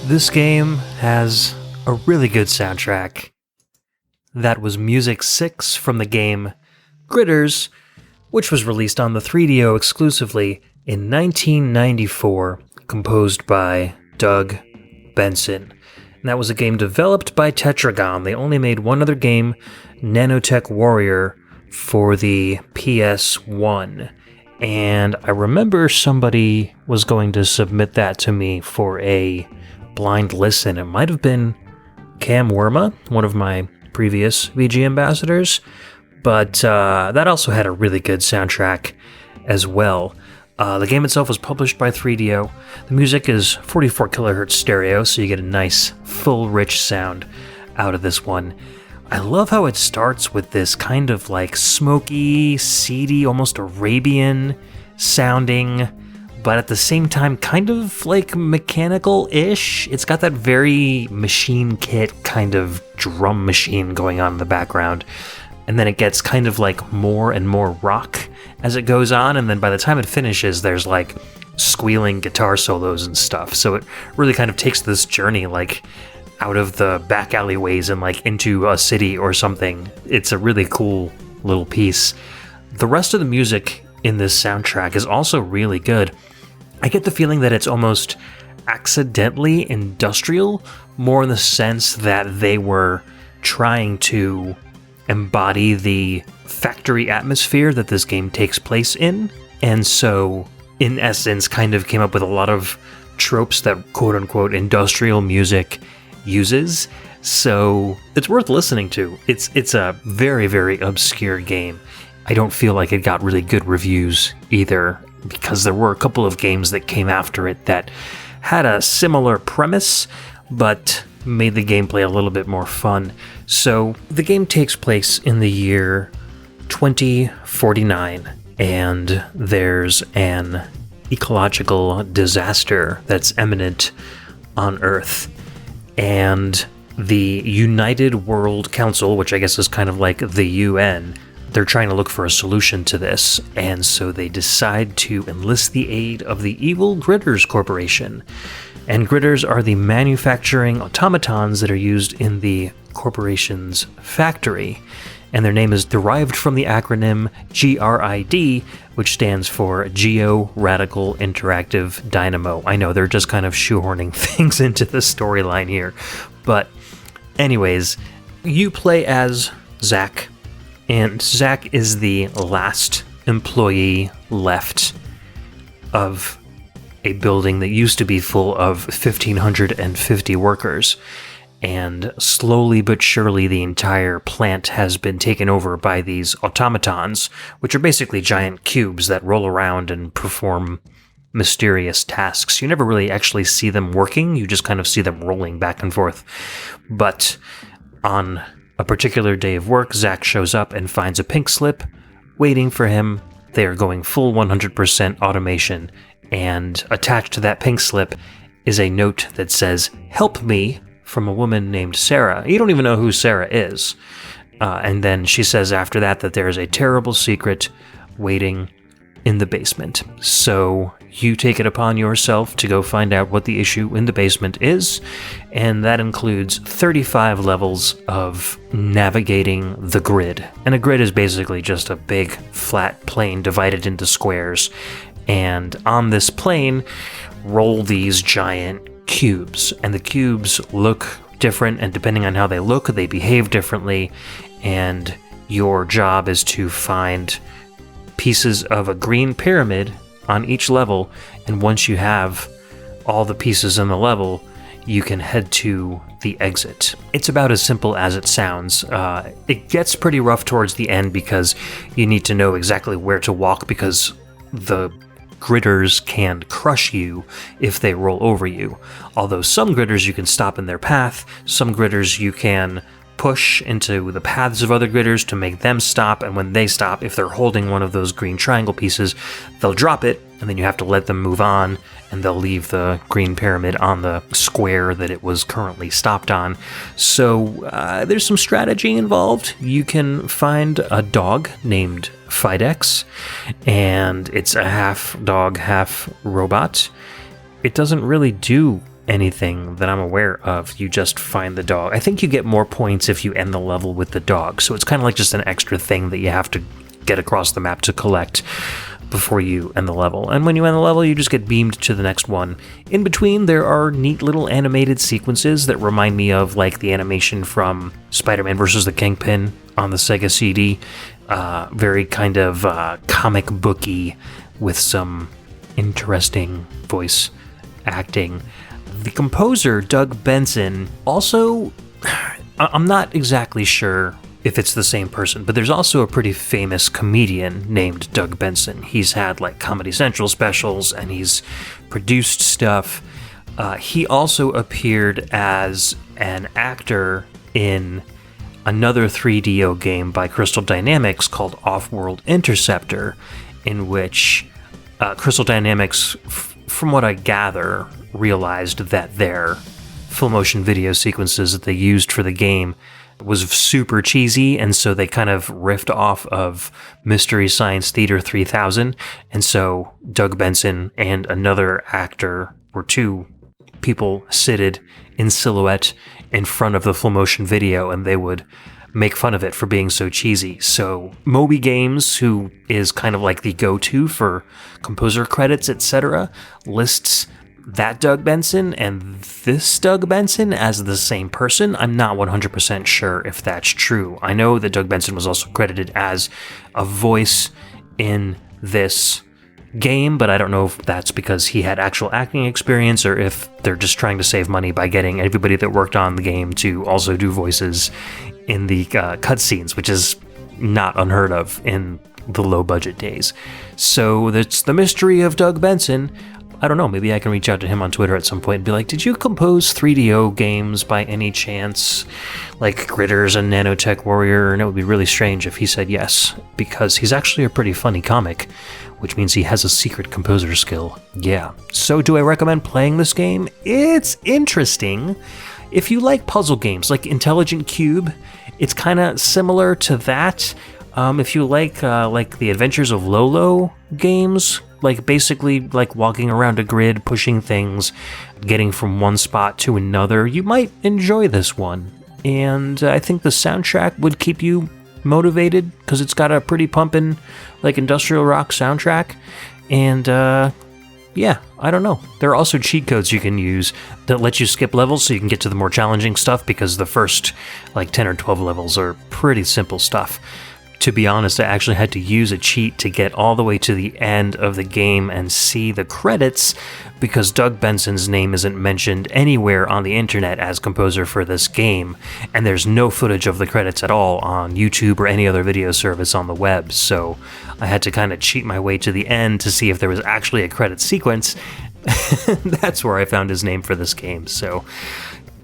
This game has a really good soundtrack. That was Music 6 from the game Gritters, which was released on the 3DO exclusively in 1994, composed by Doug Benson. And that was a game developed by Tetragon. They only made one other game, Nanotech Warrior, for the PS1. And I remember somebody was going to submit that to me for a blind listen. It might have been Cam Worma, one of my previous VG ambassadors, but that also had a really good soundtrack as well. The game itself was published by 3DO. The music is 44 kilohertz stereo, so you get a nice, full, rich sound out of this one. I love how it starts with this kind of like smoky, seedy, almost Arabian sounding, but at the same time kind of like mechanical-ish. It's got that very Machine Kit kind of drum machine going on in the background. And then it gets kind of like more and more rock as it goes on, and then by the time it finishes, there's like squealing guitar solos and stuff. So it really kind of takes this journey like out of the back alleyways and like into a city or something. It's a really cool little piece. The rest of the music in this soundtrack is also really good. I get the feeling that it's almost accidentally industrial, more in the sense that they were trying to embody the factory atmosphere that this game takes place in, and so in essence kind of came up with a lot of tropes that quote-unquote industrial music uses. So it's worth listening to. It's a very, very obscure game. I don't feel like it got really good reviews either, because there were a couple of games that came after it that had a similar premise, but made the gameplay a little bit more fun. So the game takes place in the year 2049, and there's an ecological disaster that's imminent on Earth. And the United World Council, which I guess is kind of like the UN, they're trying to look for a solution to this, and so they decide to enlist the aid of the evil Gritters Corporation. And Gritters are the manufacturing automatons that are used in the corporation's factory, and their name is derived from the acronym GRID, which stands for Geo Radical Interactive Dynamo. I know they're just kind of shoehorning things into the storyline here, but anyways, you play as Zach, and Zach is the last employee left of a building that used to be full of 1,550 workers. And slowly but surely the entire plant has been taken over by these automatons, which are basically giant cubes that roll around and perform mysterious tasks. You never really actually see them working, you just kind of see them rolling back and forth. But on a particular day of work, Zach shows up and finds a pink slip waiting for him. They are going full 100% automation, and attached to that pink slip is a note that says, "Help me," from a woman named Sarah. You don't even know who Sarah is. And then she says after that there is a terrible secret waiting in the basement. So you take it upon yourself to go find out what the issue in the basement is, and that includes 35 levels of navigating the grid. And a grid is basically just a big flat plane divided into squares, and on this plane roll these giant cubes, and the cubes look different, and depending on how they look, they behave differently, and your job is to find pieces of a green pyramid on each level, and once you have all the pieces in the level, you can head to the exit. It's about as simple as it sounds. It gets pretty rough towards the end because you need to know exactly where to walk, because the gritters can crush you if they roll over you. Although some gritters you can stop in their path, some gritters you can push into the paths of other gritters to make them stop, and when they stop, if they're holding one of those green triangle pieces, they'll drop it, and then you have to let them move on, and they'll leave the green pyramid on the square that it was currently stopped on. So there's some strategy involved. You can find a dog named Fidex, and it's a half dog, half robot. It doesn't really do anything that I'm aware of. You just find the dog. I think you get more points if you end the level with the dog, so it's kind of like just an extra thing that you have to get across the map to collect before you end the level. And when you end the level, you just get beamed to the next one. In between, there are neat little animated sequences that remind me of like the animation from Spider-Man vs. the Kingpin on the Sega CD. Very kind of comic booky with some interesting voice acting. The composer, Doug Benson, also, I'm not exactly sure if it's the same person, but there's also a pretty famous comedian named Doug Benson. He's had like Comedy Central specials and he's produced stuff. He also appeared as an actor in another 3DO game by Crystal Dynamics called Off-World Interceptor, in which Crystal Dynamics, from what I gather, realized that their full motion video sequences that they used for the game was super cheesy, and so they kind of riffed off of Mystery Science Theater 3000, and so Doug Benson and another actor were two people seated in silhouette in front of the full motion video, and they would make fun of it for being so cheesy. So Moby Games, who is kind of like the go-to for composer credits, etc., lists that Doug Benson and this Doug Benson as the same person. I'm not 100% sure if that's true. I know that Doug Benson was also credited as a voice in this game, but I don't know if that's because he had actual acting experience or if they're just trying to save money by getting everybody that worked on the game to also do voices in the cutscenes, which is not unheard of in the low budget days. So that's the mystery of Doug Benson. I don't know, maybe I can reach out to him on Twitter at some point and be like, did you compose 3DO games by any chance? Like Gritters and Nanotech Warrior? And it would be really strange if he said yes, because he's actually a pretty funny comic, which means he has a secret composer skill. Yeah. So do I recommend playing this game? It's interesting. If you like puzzle games, like Intelligent Cube, it's kind of similar to that. If you like the Adventures of Lolo games, like basically like walking around a grid, pushing things, getting from one spot to another, you might enjoy this one. And I think the soundtrack would keep you motivated because it's got a pretty pumpin' like industrial rock soundtrack. And yeah, I don't know. There are also cheat codes you can use that let you skip levels so you can get to the more challenging stuff, because the first like 10 or 12 levels are pretty simple stuff. To be honest, I actually had to use a cheat to get all the way to the end of the game and see the credits, because Doug Benson's name isn't mentioned anywhere on the internet as composer for this game, and there's no footage of the credits at all on YouTube or any other video service on the web, so I had to kind of cheat my way to the end to see if there was actually a credit sequence. That's where I found his name for this game, so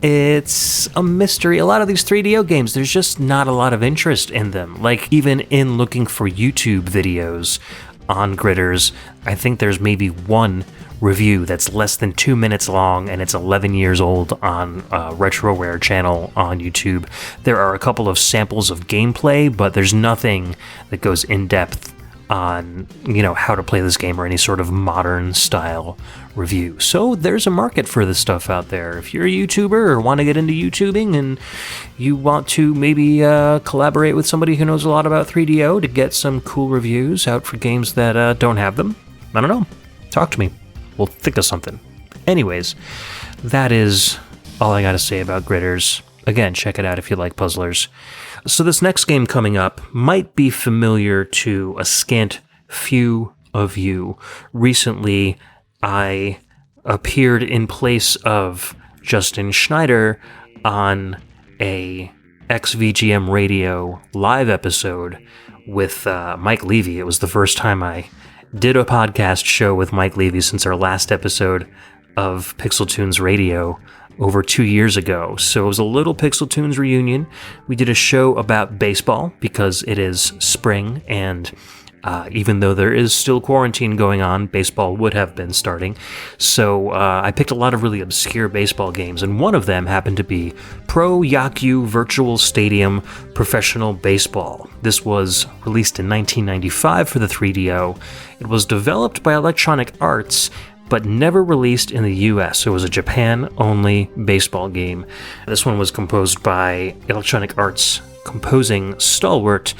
it's a mystery. A lot of these 3DO games, there's just not a lot of interest in them. Like, even in looking for YouTube videos on Gritters, I think there's maybe one review that's less than 2 minutes long, and it's 11 years old on RetroWare channel on YouTube. There are a couple of samples of gameplay, but there's nothing that goes in depth on, you know, how to play this game or any sort of modern style review. So there's a market for this stuff out there. If you're a YouTuber or want to get into YouTubing and you want to maybe collaborate with somebody who knows a lot about 3DO to get some cool reviews out for games that don't have them, I don't know, talk to me. We'll think of something. Anyways, that is all I gotta say about Gritters. Again, check it out if you like puzzlers. So this next game coming up might be familiar to a scant few of you. Recently, I appeared in place of Justin Schneider on a XVGM Radio live episode with Mike Levy. It was the first time I did a podcast show with Mike Levy since our last episode of Pixel Tunes Radio over 2 years ago. So it was a little Pixel Tunes reunion. We did a show about baseball because it is spring, and even though there is still quarantine going on, baseball would have been starting. So I picked a lot of really obscure baseball games, and one of them happened to be Pro Yakyu Virtual Stadium Professional Baseball. This was released in 1995 for the 3DO. It was developed by Electronic Arts, but never released in the US. It was a Japan-only baseball game. This one was composed by Electronic Arts composing stalwart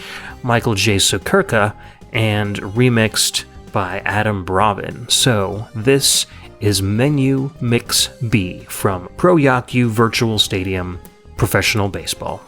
Michael J. Sokurka and remixed by Adam Bravin. So this is Menu Mix B from Pro Yaku Virtual Stadium Professional Baseball.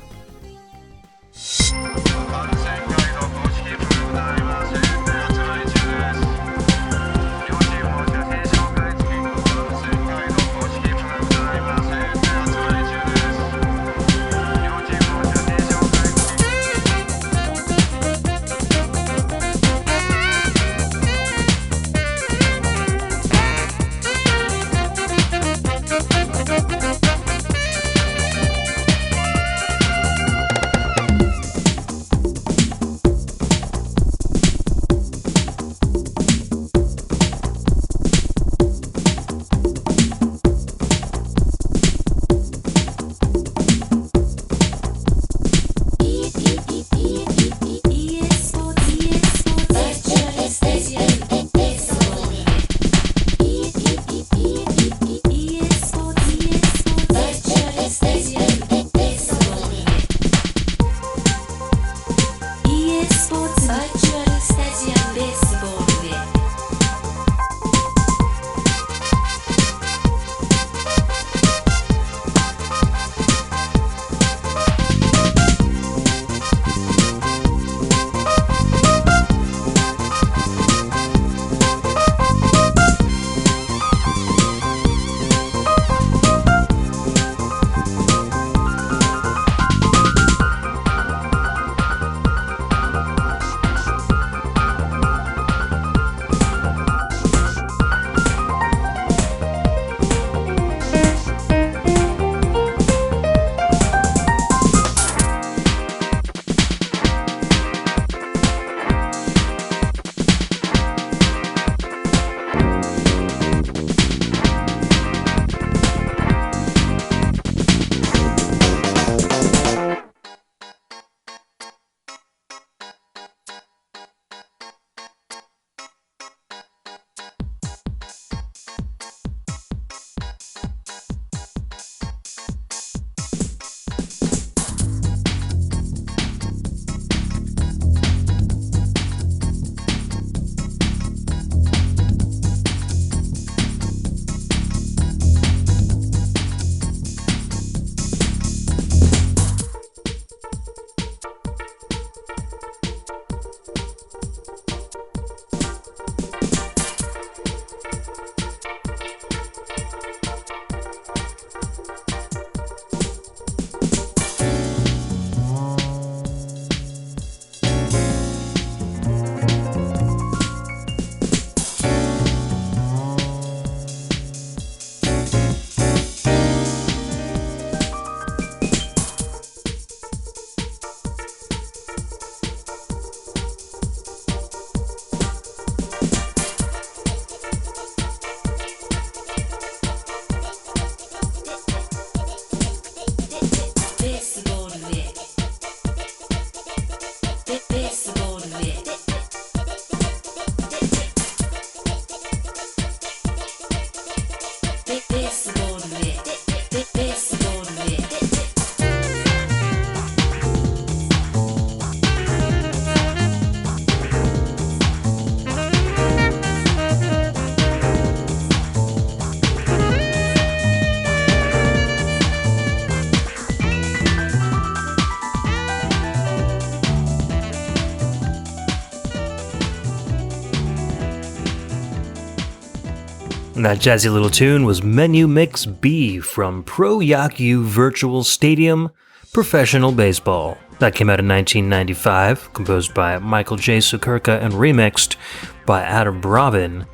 That jazzy little tune was Menu Mix B from Pro Yaku Virtual Stadium Professional Baseball. That came out in 1995, composed by Michael J. Sokurka and remixed by Adam Bravin,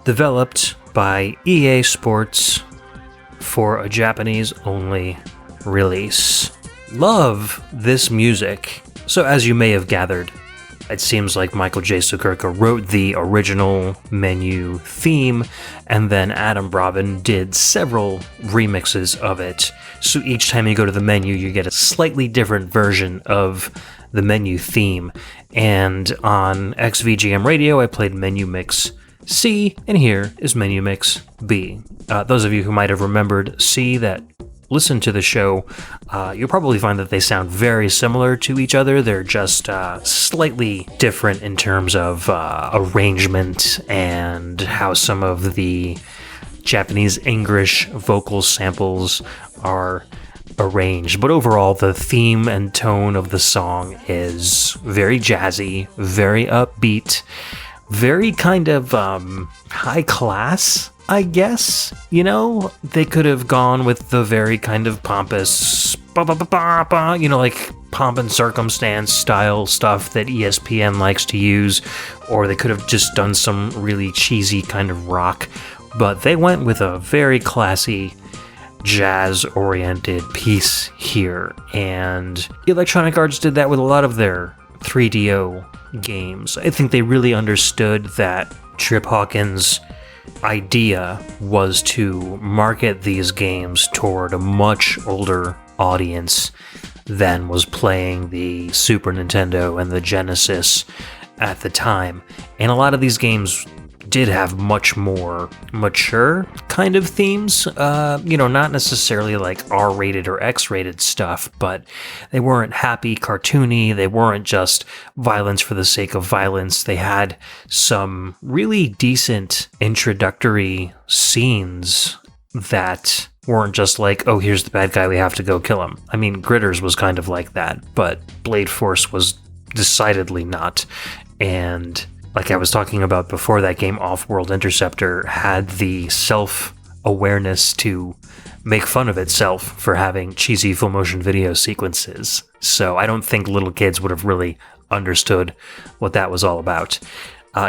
developed by EA Sports for a Japanese-only release. Love this music. So as you may have gathered, it seems like Michael J. Sokurka wrote the original Menu theme, and then Adam Bravin did several remixes of it. So each time you go to the menu, you get a slightly different version of the Menu theme. And on XVGM Radio, I played Menu Mix C, and here is menu mix B. Those of you who might have remembered C that listen to the show, you'll probably find that they sound very similar to each other. They're just slightly different in terms of arrangement and how some of the Japanese English vocal samples are arranged. But overall, the theme and tone of the song is very jazzy, very upbeat, very kind of high class, I guess. You know, they could have gone with the very kind of pompous, like pomp and circumstance style stuff that ESPN likes to use, or they could have just done some really cheesy kind of rock, but they went with a very classy, jazz-oriented piece here, and Electronic Arts did that with a lot of their 3DO games. I think they really understood that Trip Hawkins' idea was to market these games toward a much older audience than was playing the Super Nintendo and the Genesis at the time. And a lot of these games did have much more mature kind of themes, not necessarily like R-rated or X-rated stuff, but they weren't happy, cartoony, they weren't just violence for the sake of violence. They had some really decent introductory scenes that weren't just like, oh, here's the bad guy, we have to go kill him. I mean, Gritters was kind of like that, but Blade Force was decidedly not. And like I was talking about before, that game Off-World Interceptor had the self-awareness to make fun of itself for having cheesy full-motion video sequences. So I don't think little kids would have really understood what that was all about.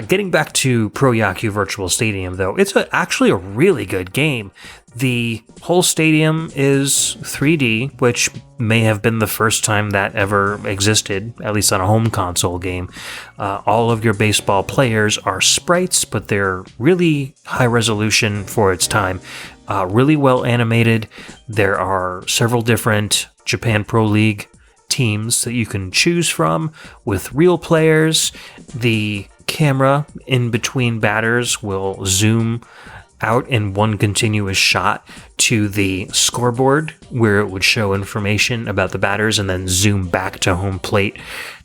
Getting back to Pro Yaku Virtual Stadium, though, it's actually a really good game. The whole stadium is 3D, which may have been the first time that ever existed, at least on a home console game. All of your baseball players are sprites, but they're really high resolution for its time. Really well animated. There are several different Japan Pro League teams that you can choose from with real players. The camera in between batters will zoom out in one continuous shot to the scoreboard where it would show information about the batters, and then zoom back to home plate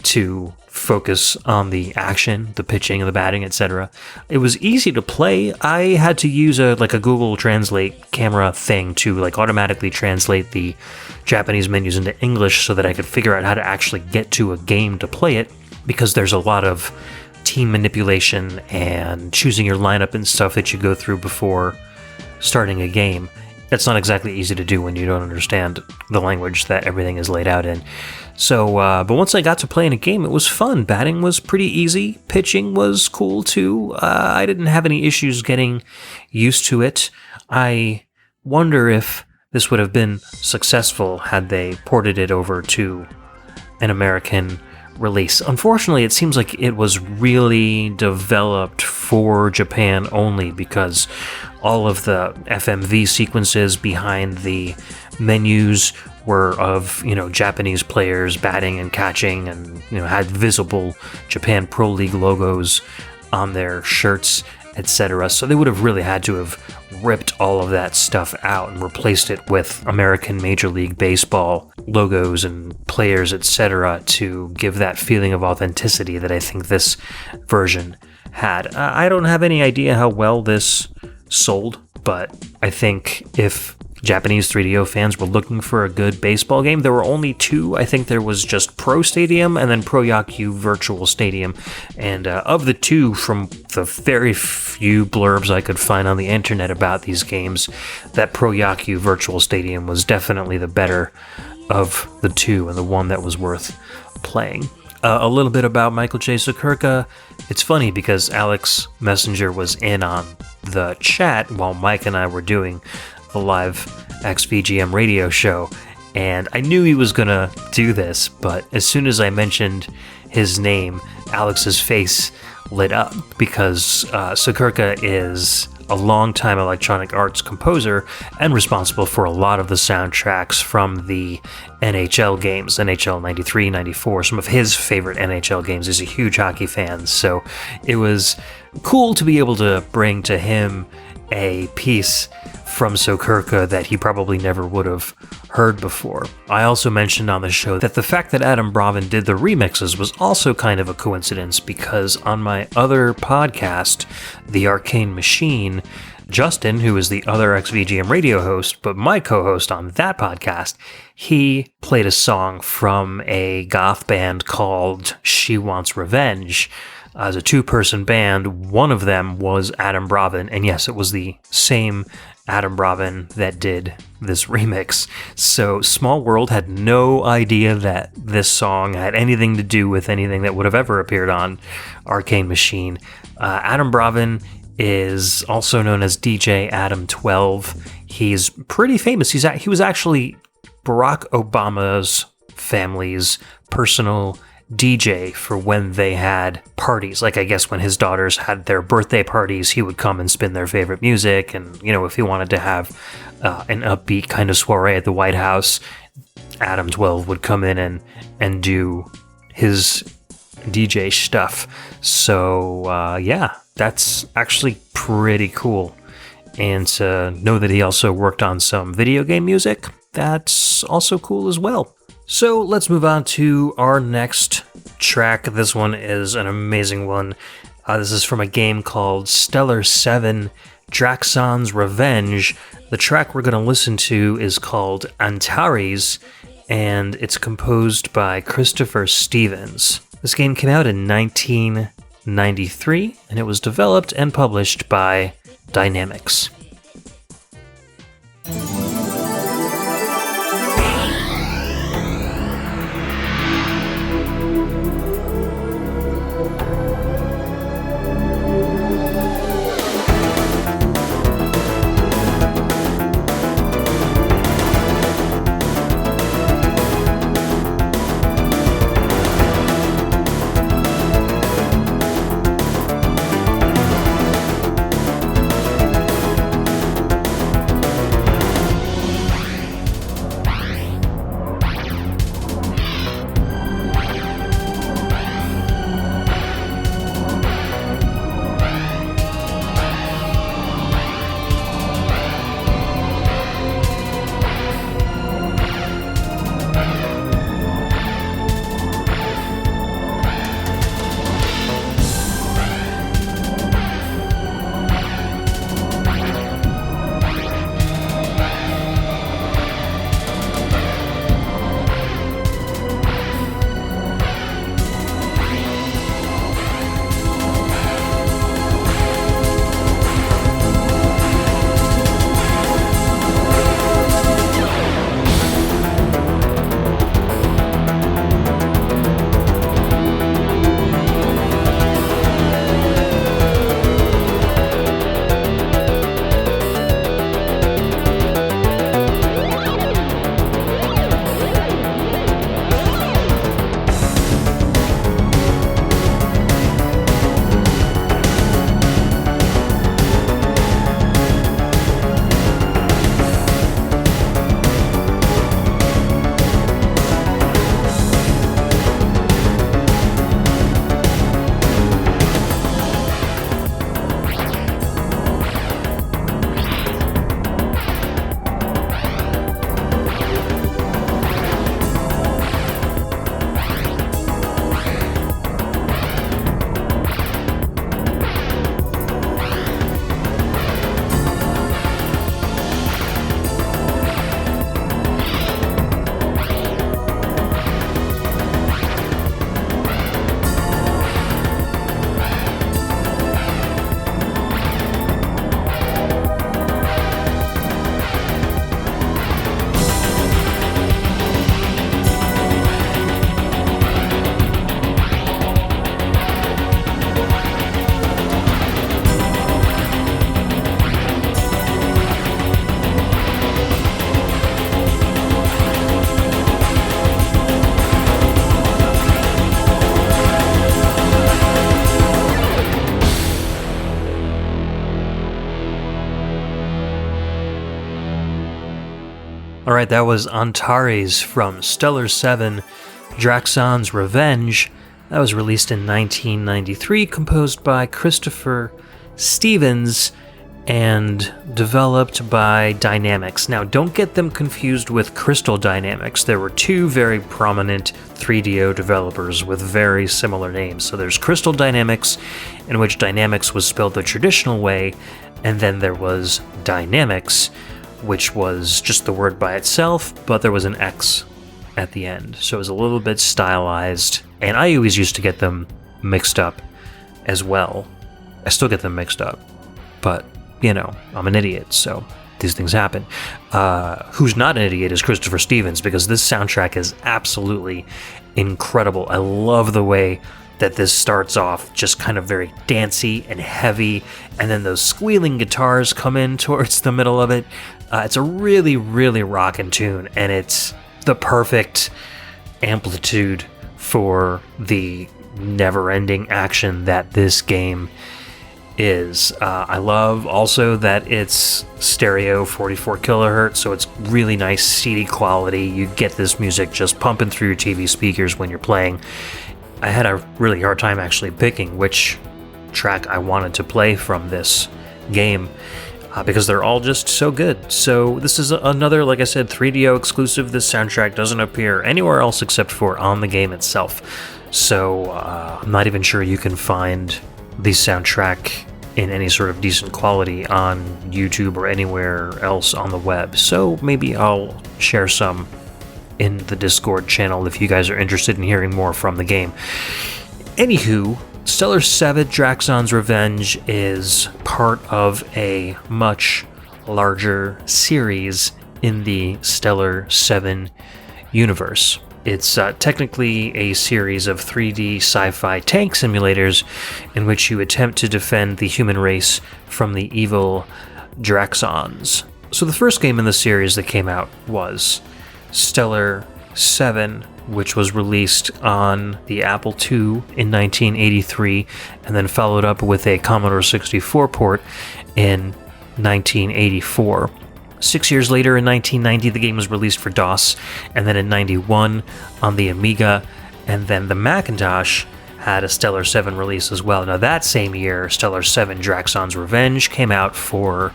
to focus on the action, the pitching and the batting, etc. It was easy to play. I had to use a Google Translate camera thing to automatically translate the Japanese menus into English so that I could figure out how to actually get to a game to play it, because there's a lot of team manipulation and choosing your lineup and stuff that you go through before starting a game. That's not exactly easy to do when you don't understand the language that everything is laid out in. So, but once I got to play in a game, it was fun. Batting was pretty easy. Pitching was cool too. I didn't have any issues getting used to it. I wonder if this would have been successful had they ported it over to an American release. Unfortunately, it seems like it was really developed for Japan only, because all of the FMV sequences behind the menus were of, Japanese players batting and catching, and, had visible Japan Pro League logos on their shirts, etc. So they would have really had to have ripped all of that stuff out and replaced it with American Major League Baseball logos and players, etc., to give that feeling of authenticity that I think this version had. I don't have any idea how well this sold, but I think if Japanese 3DO fans were looking for a good baseball game, there were only two. I think there was just Pro Stadium and then Pro Yaku Virtual Stadium. And of the two, from the very few blurbs I could find on the internet about these games, that Pro Yaku Virtual Stadium was definitely the better of the two and the one that was worth playing. A little bit about Michael J. Sakurka. It's funny because Alex Messenger was in on the chat while Mike and I were doing the live XVGM radio show, and I knew he was gonna do this, but as soon as I mentioned his name, Alex's face lit up, because Sakurka is a longtime Electronic Arts composer and responsible for a lot of the soundtracks from the NHL games, NHL 93, 94, some of his favorite NHL games. He's a huge hockey fan, so it was cool to be able to bring to him a piece from Sokurka that he probably never would have heard before. I also mentioned on the show that the fact that Adam Bravin did the remixes was also kind of a coincidence, because on my other podcast, The Arcane Machine, Justin, who is the other XVGM radio host, but my co-host on that podcast, he played a song from a goth band called She Wants Revenge. As a two-person band, one of them was Adam Bravin, and yes, it was the same Adam Bravin that did this remix. So Small World had no idea that this song had anything to do with anything that would have ever appeared on Arcane Machine. Adam Bravin is also known as DJ Adam 12. He's pretty famous. He was actually Barack Obama's family's personal DJ for when they had parties. Like, I guess when his daughters had their birthday parties, he would come and spin their favorite music. And, you know, if he wanted to have an upbeat kind of soiree at the White House, Adam 12 would come in and do his DJ stuff. So, yeah, that's actually pretty cool. And to know that he also worked on some video game music, that's also cool as well. So let's move on to our next track. This one is an amazing one. This is from a game called Stellar 7, Draxon's Revenge. The track we're going to listen to is called Antares, and it's composed by Christopher Stevens. This game came out in 1993, and it was developed and published by Dynamics. Alright, that was Antares from Stellar 7, Draxon's Revenge. That was released in 1993, composed by Christopher Stevens and developed by Dynamics. Now, don't get them confused with Crystal Dynamics. There were two very prominent 3DO developers with very similar names. So there's Crystal Dynamics, in which Dynamics was spelled the traditional way, and then there was Dynamics, which was just the word by itself, but there was an X at the end. So it was a little bit stylized, and I always used to get them mixed up as well. I still get them mixed up, but, you know, I'm an idiot, so these things happen. Who's not an idiot is Christopher Stevens, because this soundtrack is absolutely incredible. I love the way that this starts off just kind of very dancey and heavy, and then those squealing guitars come in towards the middle of it. It's a really, really rockin' tune, and it's the perfect amplitude for the never-ending action that this game is. I love also that it's stereo 44 kilohertz, so it's really nice CD quality. You get this music just pumping through your TV speakers when you're playing. I had a really hard time actually picking which track I wanted to play from this game, because they're all just so good. So this is another, like I said, 3DO exclusive. This soundtrack doesn't appear anywhere else except for on the game itself. So I'm not even sure you can find the soundtrack in any sort of decent quality on YouTube or anywhere else on the web. So maybe I'll share some in the Discord channel if you guys are interested in hearing more from the game. Anywho, Stellar 7 Draxon's Revenge is part of a much larger series in the Stellar 7 universe. It's technically a series of 3D sci-fi tank simulators in which you attempt to defend the human race from the evil Draxons. So the first game in the series that came out was Stellar 7, which was released on the Apple II in 1983, and then followed up with a Commodore 64 port in 1984. 6 years later, in 1990, the game was released for DOS, and then in 91 on the Amiga, and then the Macintosh had a Stellar 7 release as well. Now that same year, Stellar 7 Draxon's Revenge came out for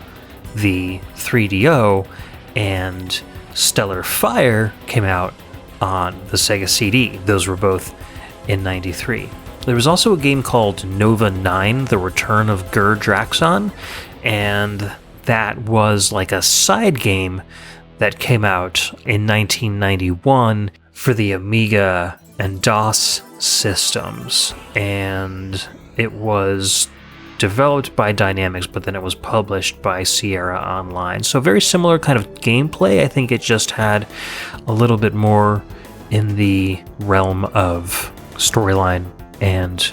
the 3DO, and Stellar Fire came out on the Sega CD. Those were both in 93. There was also a game called Nova 9, The Return of Gur Draxon, and that was like a side game that came out in 1991 for the Amiga and DOS systems, and it was developed by Dynamics, but then it was published by Sierra Online. So very similar kind of gameplay. I think it just had a little bit more in the realm of storyline and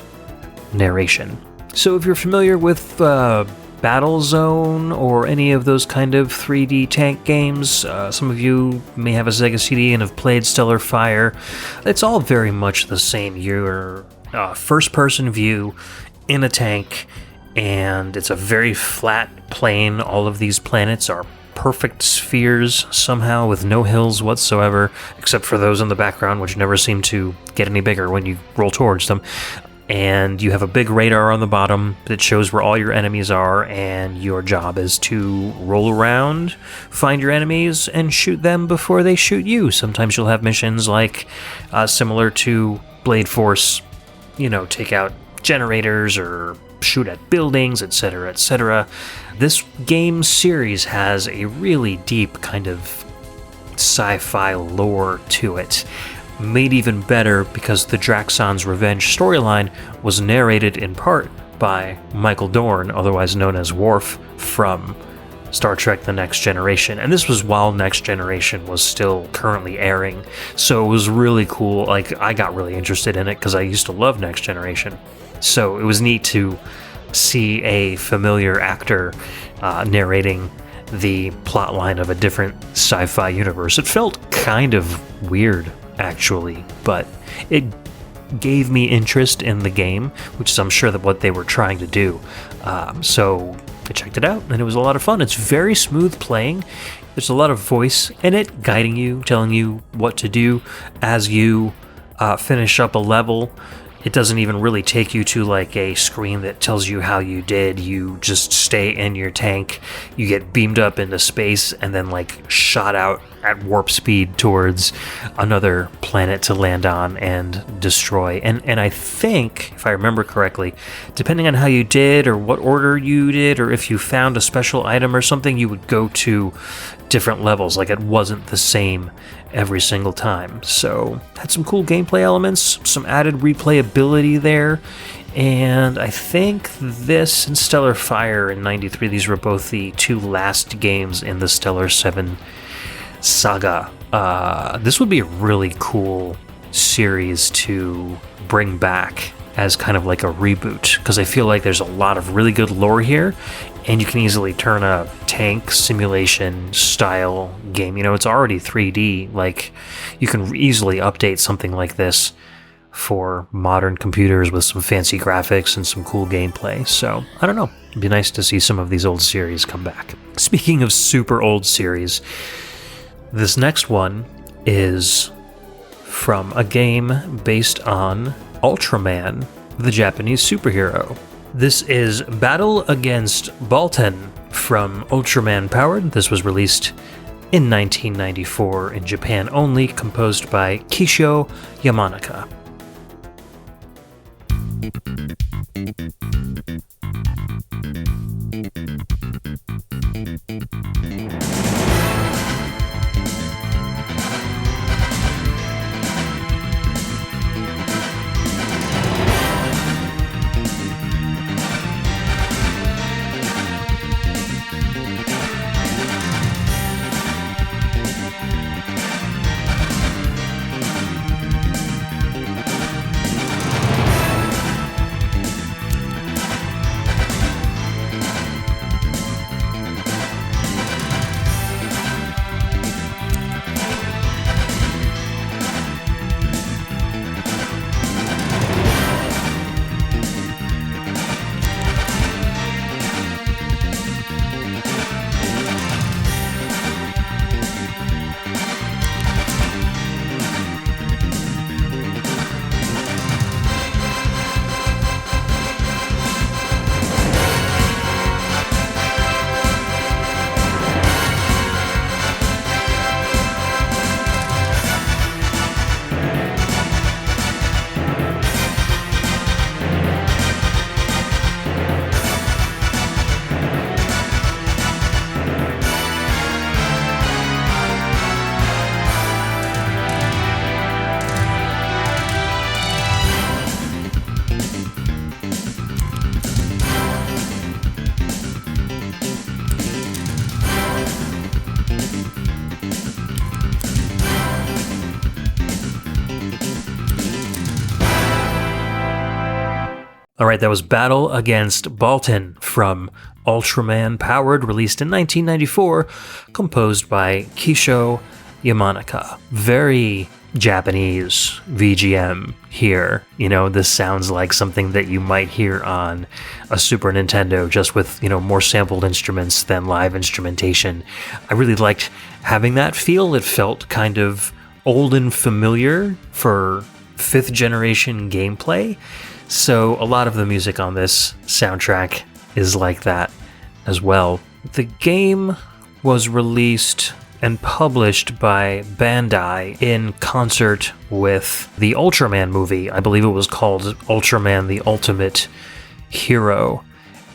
narration. So if you're familiar with Battlezone or any of those kind of 3D tank games, some of you may have a Sega CD and have played Stellar Fire. It's all very much the same. You're first-person view in a tank, and it's a very flat plane. All of these planets are perfect spheres somehow with no hills whatsoever, except for those in the background, which never seem to get any bigger when you roll towards them. And you have a big radar on the bottom that shows where all your enemies are, and your job is to roll around, find your enemies, and shoot them before they shoot you. Sometimes you'll have missions like similar to Blade Force, you know, take out generators or shoot at buildings, etc., etc. This game series has a really deep kind of sci-fi lore to it, made even better because the Draxon's Revenge storyline was narrated in part by Michael Dorn, otherwise known as Worf, from Star Trek The Next Generation. And this was while Next Generation was still currently airing, so it was really cool. Like, I got really interested in it because I used to love Next Generation. So it was neat to see a familiar actor narrating the plotline of a different sci-fi universe. It felt kind of weird, actually, but it gave me interest in the game, which is, I'm sure, that what they were trying to do. So I checked it out, and it was a lot of fun. It's very smooth playing. There's a lot of voice in it, guiding you, telling you what to do as you finish up a level. It doesn't even really take you to like a screen that tells you how you did. You just stay in your tank, you get beamed up into space, and then like shot out at warp speed towards another planet to land on and destroy. And I think, if I remember correctly, depending on how you did or what order you did, or if you found a special item or something, you would go to different levels. Like, it wasn't the same every single time. So had some cool gameplay elements, some added replayability there, and I think this and Stellar Fire in 93, these were both the two last games in the Stellar 7 saga. This would be a really cool series to bring back as kind of like a reboot, because I feel like there's a lot of really good lore here, and you can easily turn a tank simulation style game. You know, it's already 3D. Like, you can easily update something like this for modern computers with some fancy graphics and some cool gameplay. So, I don't know. It'd be nice to see some of these old series come back. Speaking of super old series, this next one is from a game based on Ultraman, the Japanese superhero. This is Battle Against Balten from Ultraman Powered. This was released in 1994 in Japan only, composed by Kisho Yamanaka. Alright, that was Battle Against Balten from Ultraman Powered, released in 1994, composed by Kisho Yamanaka. Very Japanese VGM here. You know, this sounds like something that you might hear on a Super Nintendo, just with, you know, more sampled instruments than live instrumentation. I really liked having that feel. It felt kind of old and familiar for 5th generation gameplay. So a lot of the music on this soundtrack is like that as well. The game was released and published by Bandai in concert with the Ultraman movie. I believe it was called Ultraman the Ultimate Hero.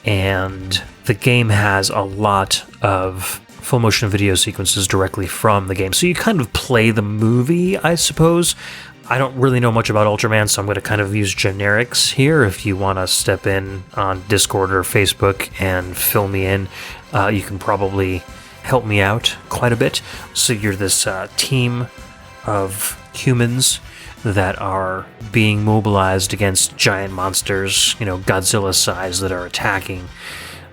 And the game has a lot of full motion video sequences directly from the game. So you kind of play the movie, I suppose. I don't really know much about Ultraman, so I'm going to kind of use generics here. If you want to step in on Discord or Facebook and fill me in, you can probably help me out quite a bit. So you're this team of humans that are being mobilized against giant monsters, you know, Godzilla size, that are attacking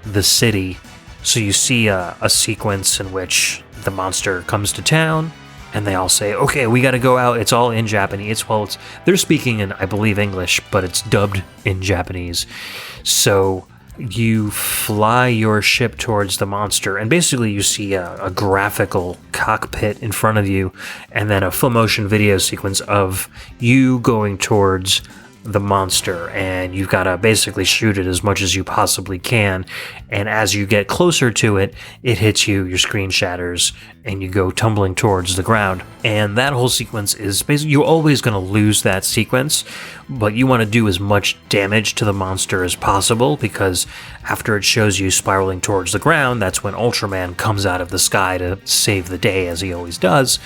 the city. So you see a sequence in which the monster comes to town, and they all say, okay, we gotta go out. It's all in Japanese. They're speaking in, I believe, English, but it's dubbed in Japanese. So you fly your ship towards the monster, and basically you see a graphical cockpit in front of you, and then a full motion video sequence of you going towards the monster, and you've got to basically shoot it as much as you possibly can. And as you get closer to it, it hits you, your screen shatters, and you go tumbling towards the ground. And that whole sequence is basically, you're always going to lose that sequence, but you want to do as much damage to the monster as possible, because after it shows you spiraling towards the ground, that's when Ultraman comes out of the sky to save the day, as he always does.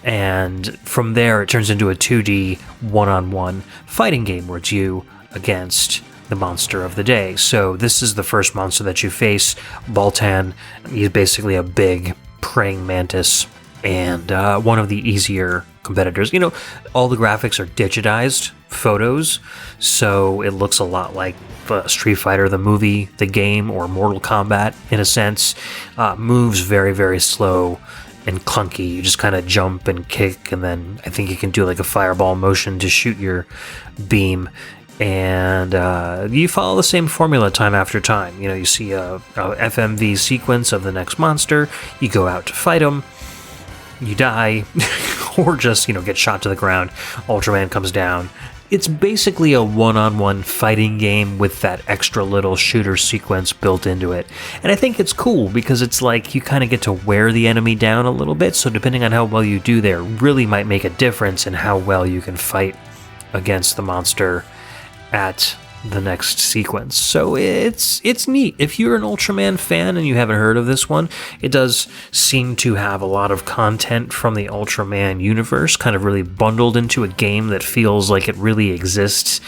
And from there, it turns into a 2D one-on-one fighting game where it's you against the monster of the day. So this is the first monster that you face, Baltan. He's basically a big praying mantis, and one of the easier competitors. You know, all the graphics are digitized photos, so it looks a lot like Street Fighter, the movie, the game, or Mortal Kombat in a sense. Moves very, very slow and clunky. You just kind of jump and kick, and then I think you can do like a fireball motion to shoot your beam, and you follow the same formula time after time. You know, you see a FMV sequence of the next monster, you go out to fight him, you die, or just, you know, get shot to the ground, Ultraman comes down. It's basically a one-on-one fighting game with that extra little shooter sequence built into it. And I think it's cool because it's like you kind of get to wear the enemy down a little bit, so depending on how well you do there really might make a difference in how well you can fight against the monster at the next sequence. So it's neat. If you're an Ultraman fan and you haven't heard of this one, it does seem to have a lot of content from the Ultraman universe kind of really bundled into a game that feels like it really exists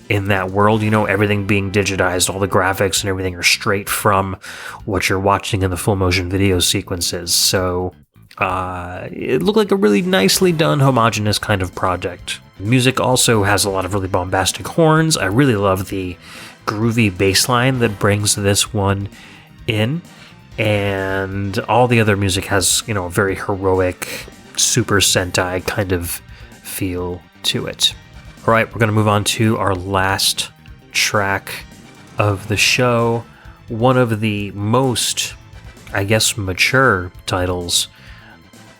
in that world. You know, everything being digitized, all the graphics and everything are straight from what you're watching in the full motion video sequences. So it looked like a really nicely done, homogeneous kind of project. Music also has a lot of really bombastic horns. I really love the groovy bass line that brings this one in. And all the other music has, you know, a very heroic, Super Sentai kind of feel to it. All right, we're going to move on to our last track of the show. One of the most, I guess, mature titles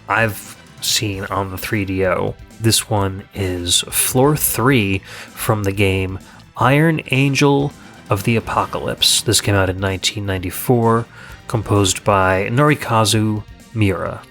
I've seen on the 3DO. This one is Floor 3 from the game Iron Angel of the Apocalypse. This came out in 1994, composed by Norikazu Miura.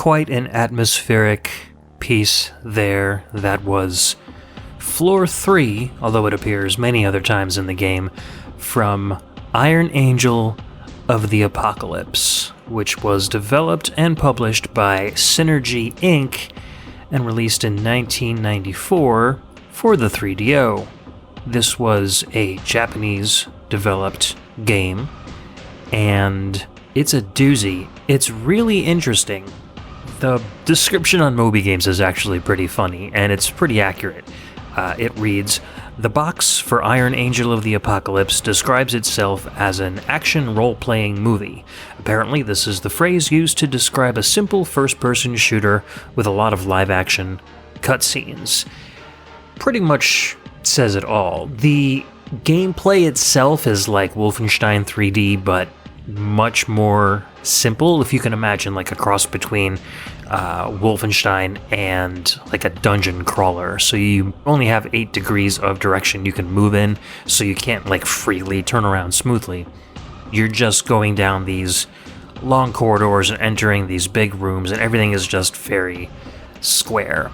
Quite an atmospheric piece there. That was Floor 3, although it appears many other times in the game, from Iron Angel of the Apocalypse, which was developed and published by Synergy Inc. and released in 1994 for the 3DO. This was a Japanese-developed game, and it's a doozy. It's really interesting. The description on Moby Games is actually pretty funny, and it's pretty accurate. It reads, "The box for Iron Angel of the Apocalypse describes itself as an action role-playing movie. Apparently, this is the phrase used to describe a simple first-person shooter with a lot of live-action cutscenes." Pretty much says it all. The gameplay itself is like Wolfenstein 3D, but much more simple, if you can imagine, like a cross between Wolfenstein and like a dungeon crawler. So you only have 8 degrees of direction you can move in, so you can't like freely turn around smoothly. You're just going down these long corridors and entering these big rooms, and everything is just very square.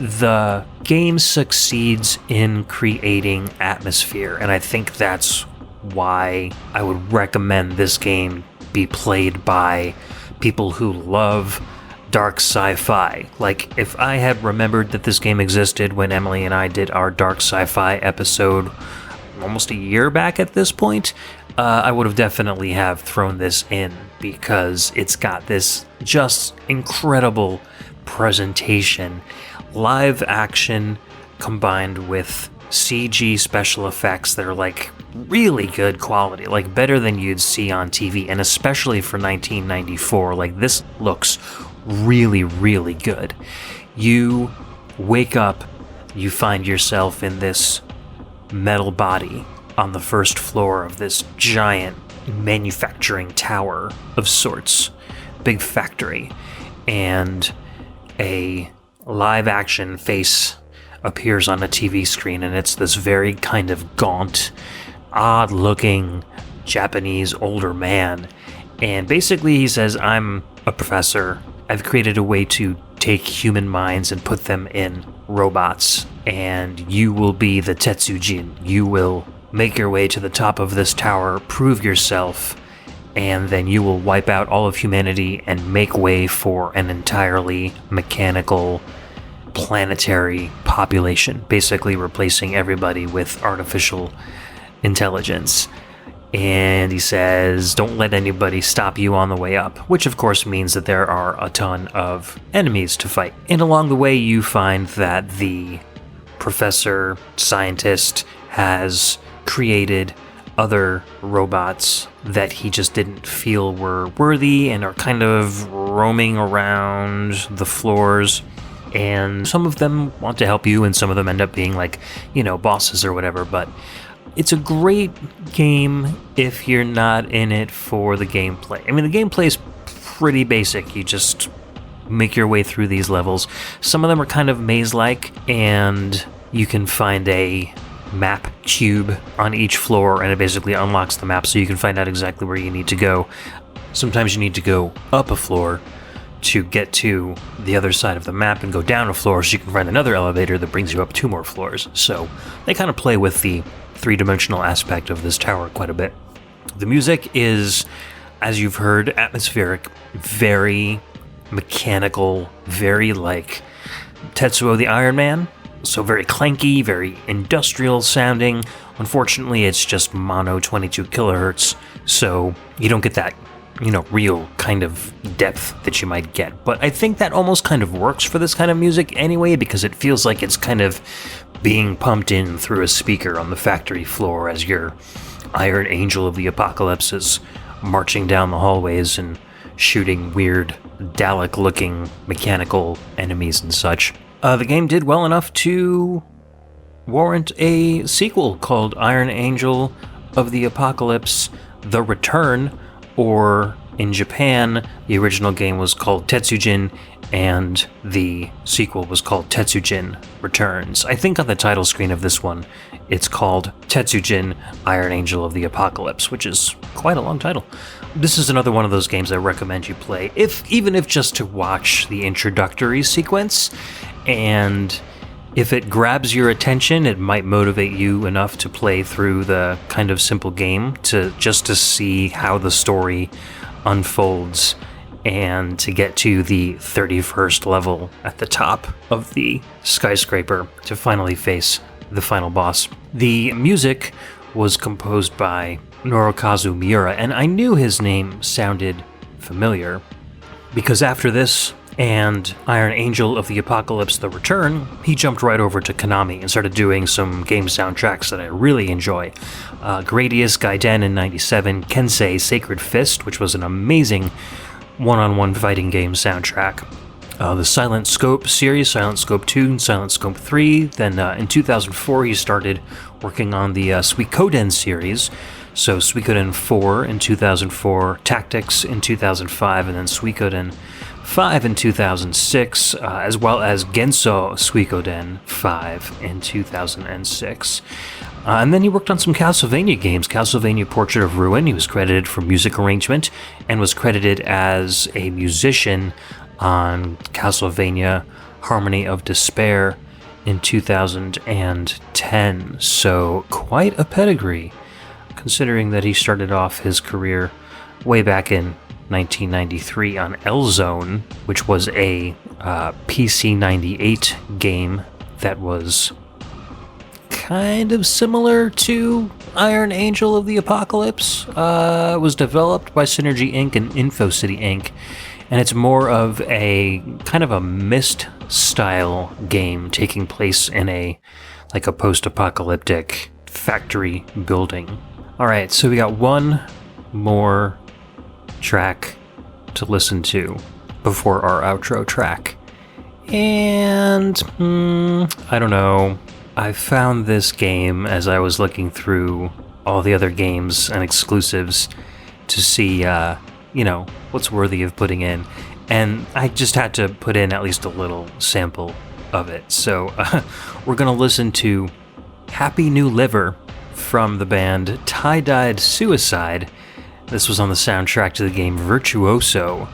The game succeeds in creating atmosphere, and I think that's why I would recommend this game be played by people who love dark sci-fi. Like, if I had remembered that this game existed when Emily and I did our dark sci-fi episode almost a year back at this point, I would have definitely have thrown this in, because it's got this just incredible presentation, live action combined with CG special effects that are like really good quality, like better than you'd see on TV, and especially for 1994, like this looks really, really good. You wake up, you find yourself in this metal body on the first floor of this giant manufacturing tower of sorts, big factory, and a live action face appears on a TV screen, and it's this very kind of gaunt, odd looking Japanese older man. And basically he says, "I'm a professor. I've created a way to take human minds and put them in robots, and you will be the Tetsujin. You will make your way to the top of this tower, prove yourself, and then you will wipe out all of humanity and make way for an entirely mechanical planetary population, basically replacing everybody with artificial intelligence." And he says, "Don't let anybody stop you on the way up," which of course means that there are a ton of enemies to fight. And along the way you find that the professor scientist has created other robots that he just didn't feel were worthy and are kind of roaming around the floors. And some of them want to help you, and some of them end up being like, bosses or whatever. But it's a great game if you're not in it for the gameplay. I mean, the gameplay is pretty basic. You just make your way through these levels. Some of them are kind of maze-like, and you can find a map cube on each floor, and it basically unlocks the map so you can find out exactly where you need to go. Sometimes you need to go up a floor to get to the other side of the map and go down a floor so you can find another elevator that brings you up 2 more floors. So they kind of play with the 3-dimensional aspect of this tower quite a bit. The music is, as you've heard, atmospheric, very mechanical, very like Tetsuo the Iron Man. So very clanky, very industrial sounding. Unfortunately, it's just mono 22 kilohertz, so you don't get that, real kind of depth that you might get. But I think that almost kind of works for this kind of music anyway, because it feels like it's kind of being pumped in through a speaker on the factory floor as your Iron Angel of the Apocalypse is marching down the hallways and shooting weird Dalek-looking mechanical enemies and such. The game did well enough to warrant a sequel called Iron Angel of the Apocalypse: The Return, or In Japan, the original game was called Tetsujin, and the sequel was called Tetsujin Returns. I think on the title screen of this one, it's called Tetsujin Iron Angel of the Apocalypse, which is quite a long title. This is another one of those games I recommend you play, even if just to watch the introductory sequence, and if it grabs your attention, it might motivate you enough to play through the kind of simple game to see how the story unfolds and to get to the 31st level at the top of the skyscraper to finally face the final boss. The music was composed by Norokazu Miura, and I knew his name sounded familiar because after this and Iron Angel of the Apocalypse The Return, he jumped right over to Konami and started doing some game soundtracks that I really enjoy. Gradius Gaiden in 97, Kensei Sacred Fist, which was an amazing one-on-one fighting game soundtrack. The Silent Scope series, Silent Scope 2 and Silent Scope 3. Then in 2004, he started working on the Suikoden series. So Suikoden 4 in 2004, Tactics in 2005, and then Suikoden 5 in 2006, as well as Genso Suikoden 5 in 2006. And then he worked on some Castlevania games. Castlevania Portrait of Ruin, he was credited for music arrangement and was credited as a musician on Castlevania Harmony of Despair in 2010. So quite a pedigree, considering that he started off his career way back in 1993 on L-Zone, which was a PC 98 game that was kind of similar to Iron Angel of the Apocalypse. It was developed by Synergy Inc. and InfoCity Inc., and it's more of a kind of a Myst style game taking place in a post-apocalyptic factory building. Alright, so we got one more track to listen to before our outro track. And, I don't know. I found this game as I was looking through all the other games and exclusives to see, what's worthy of putting in. And I just had to put in at least a little sample of it. So we're going to listen to Happy New Liver from the band Tie-Dyed Suicide. This was on the soundtrack to the game Virtuoso,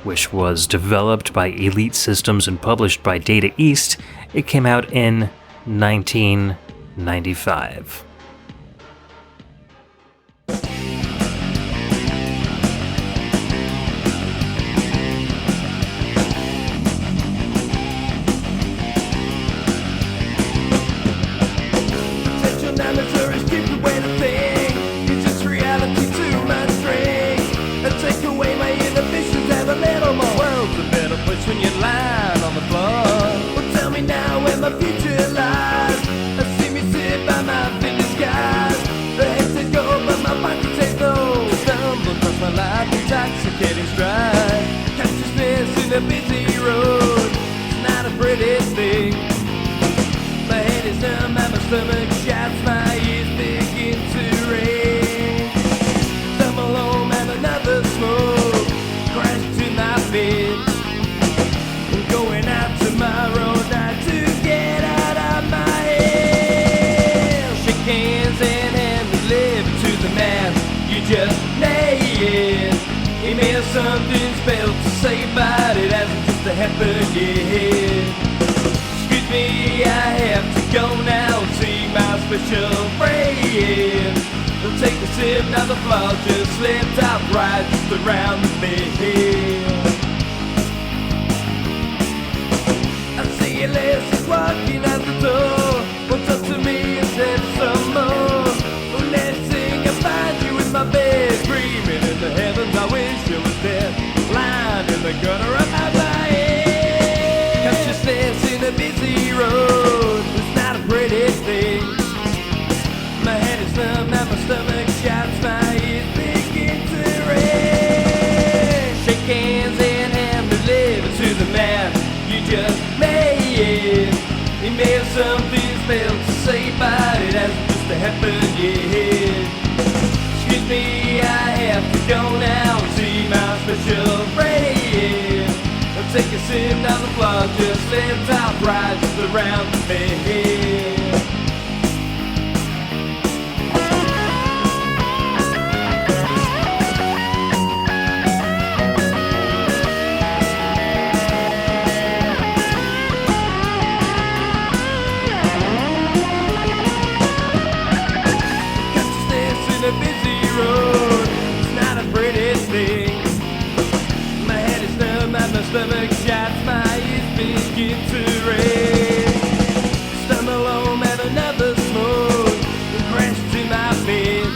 which was developed by Elite Systems and published by Data East. It came out in 1995. When you're lying on the floor, well, tell me now where my future lies. I see me sit by my fitness guys. The head says go, but my pocket says no. Stumble across my life, intoxicating stride. Consciousness in a busy road, it's not a pretty thing. My head is numb, and my stomach shouts, my ears begin to ring. Stumble home and another smoke, crash to my bed. Going out tomorrow night to get out of my head. Shake hands and hand the liver to the man you just named. He may have something spelled to say, but it hasn't just happened yet. Excuse me, I have to go now and see my special friend. Don't take a sip, now the floor just slipped out right just around the bed. Unless he's walking out the door, won't talk to me and said some more. Well, next thing I find you in my bed, screaming in the heavens, I wish you was dead. Lying in the gutter of my head. Consciousness in a busy road, it's not a pretty thing. My head is numb, now my stomach shouts, my ears begin to ring. Shake hands and hand the liver to the man you just made. He may have something spelled to say, but it hasn't just happened yet. Excuse me, I have to go now and see my special friend. I'll take a sip down the floor, just let top right just around the bed. A busy road, it's not a pretty thing. My head is numb and my stomach shots, my ears begin to ring. Stumble home and another smoke and crash to my bed.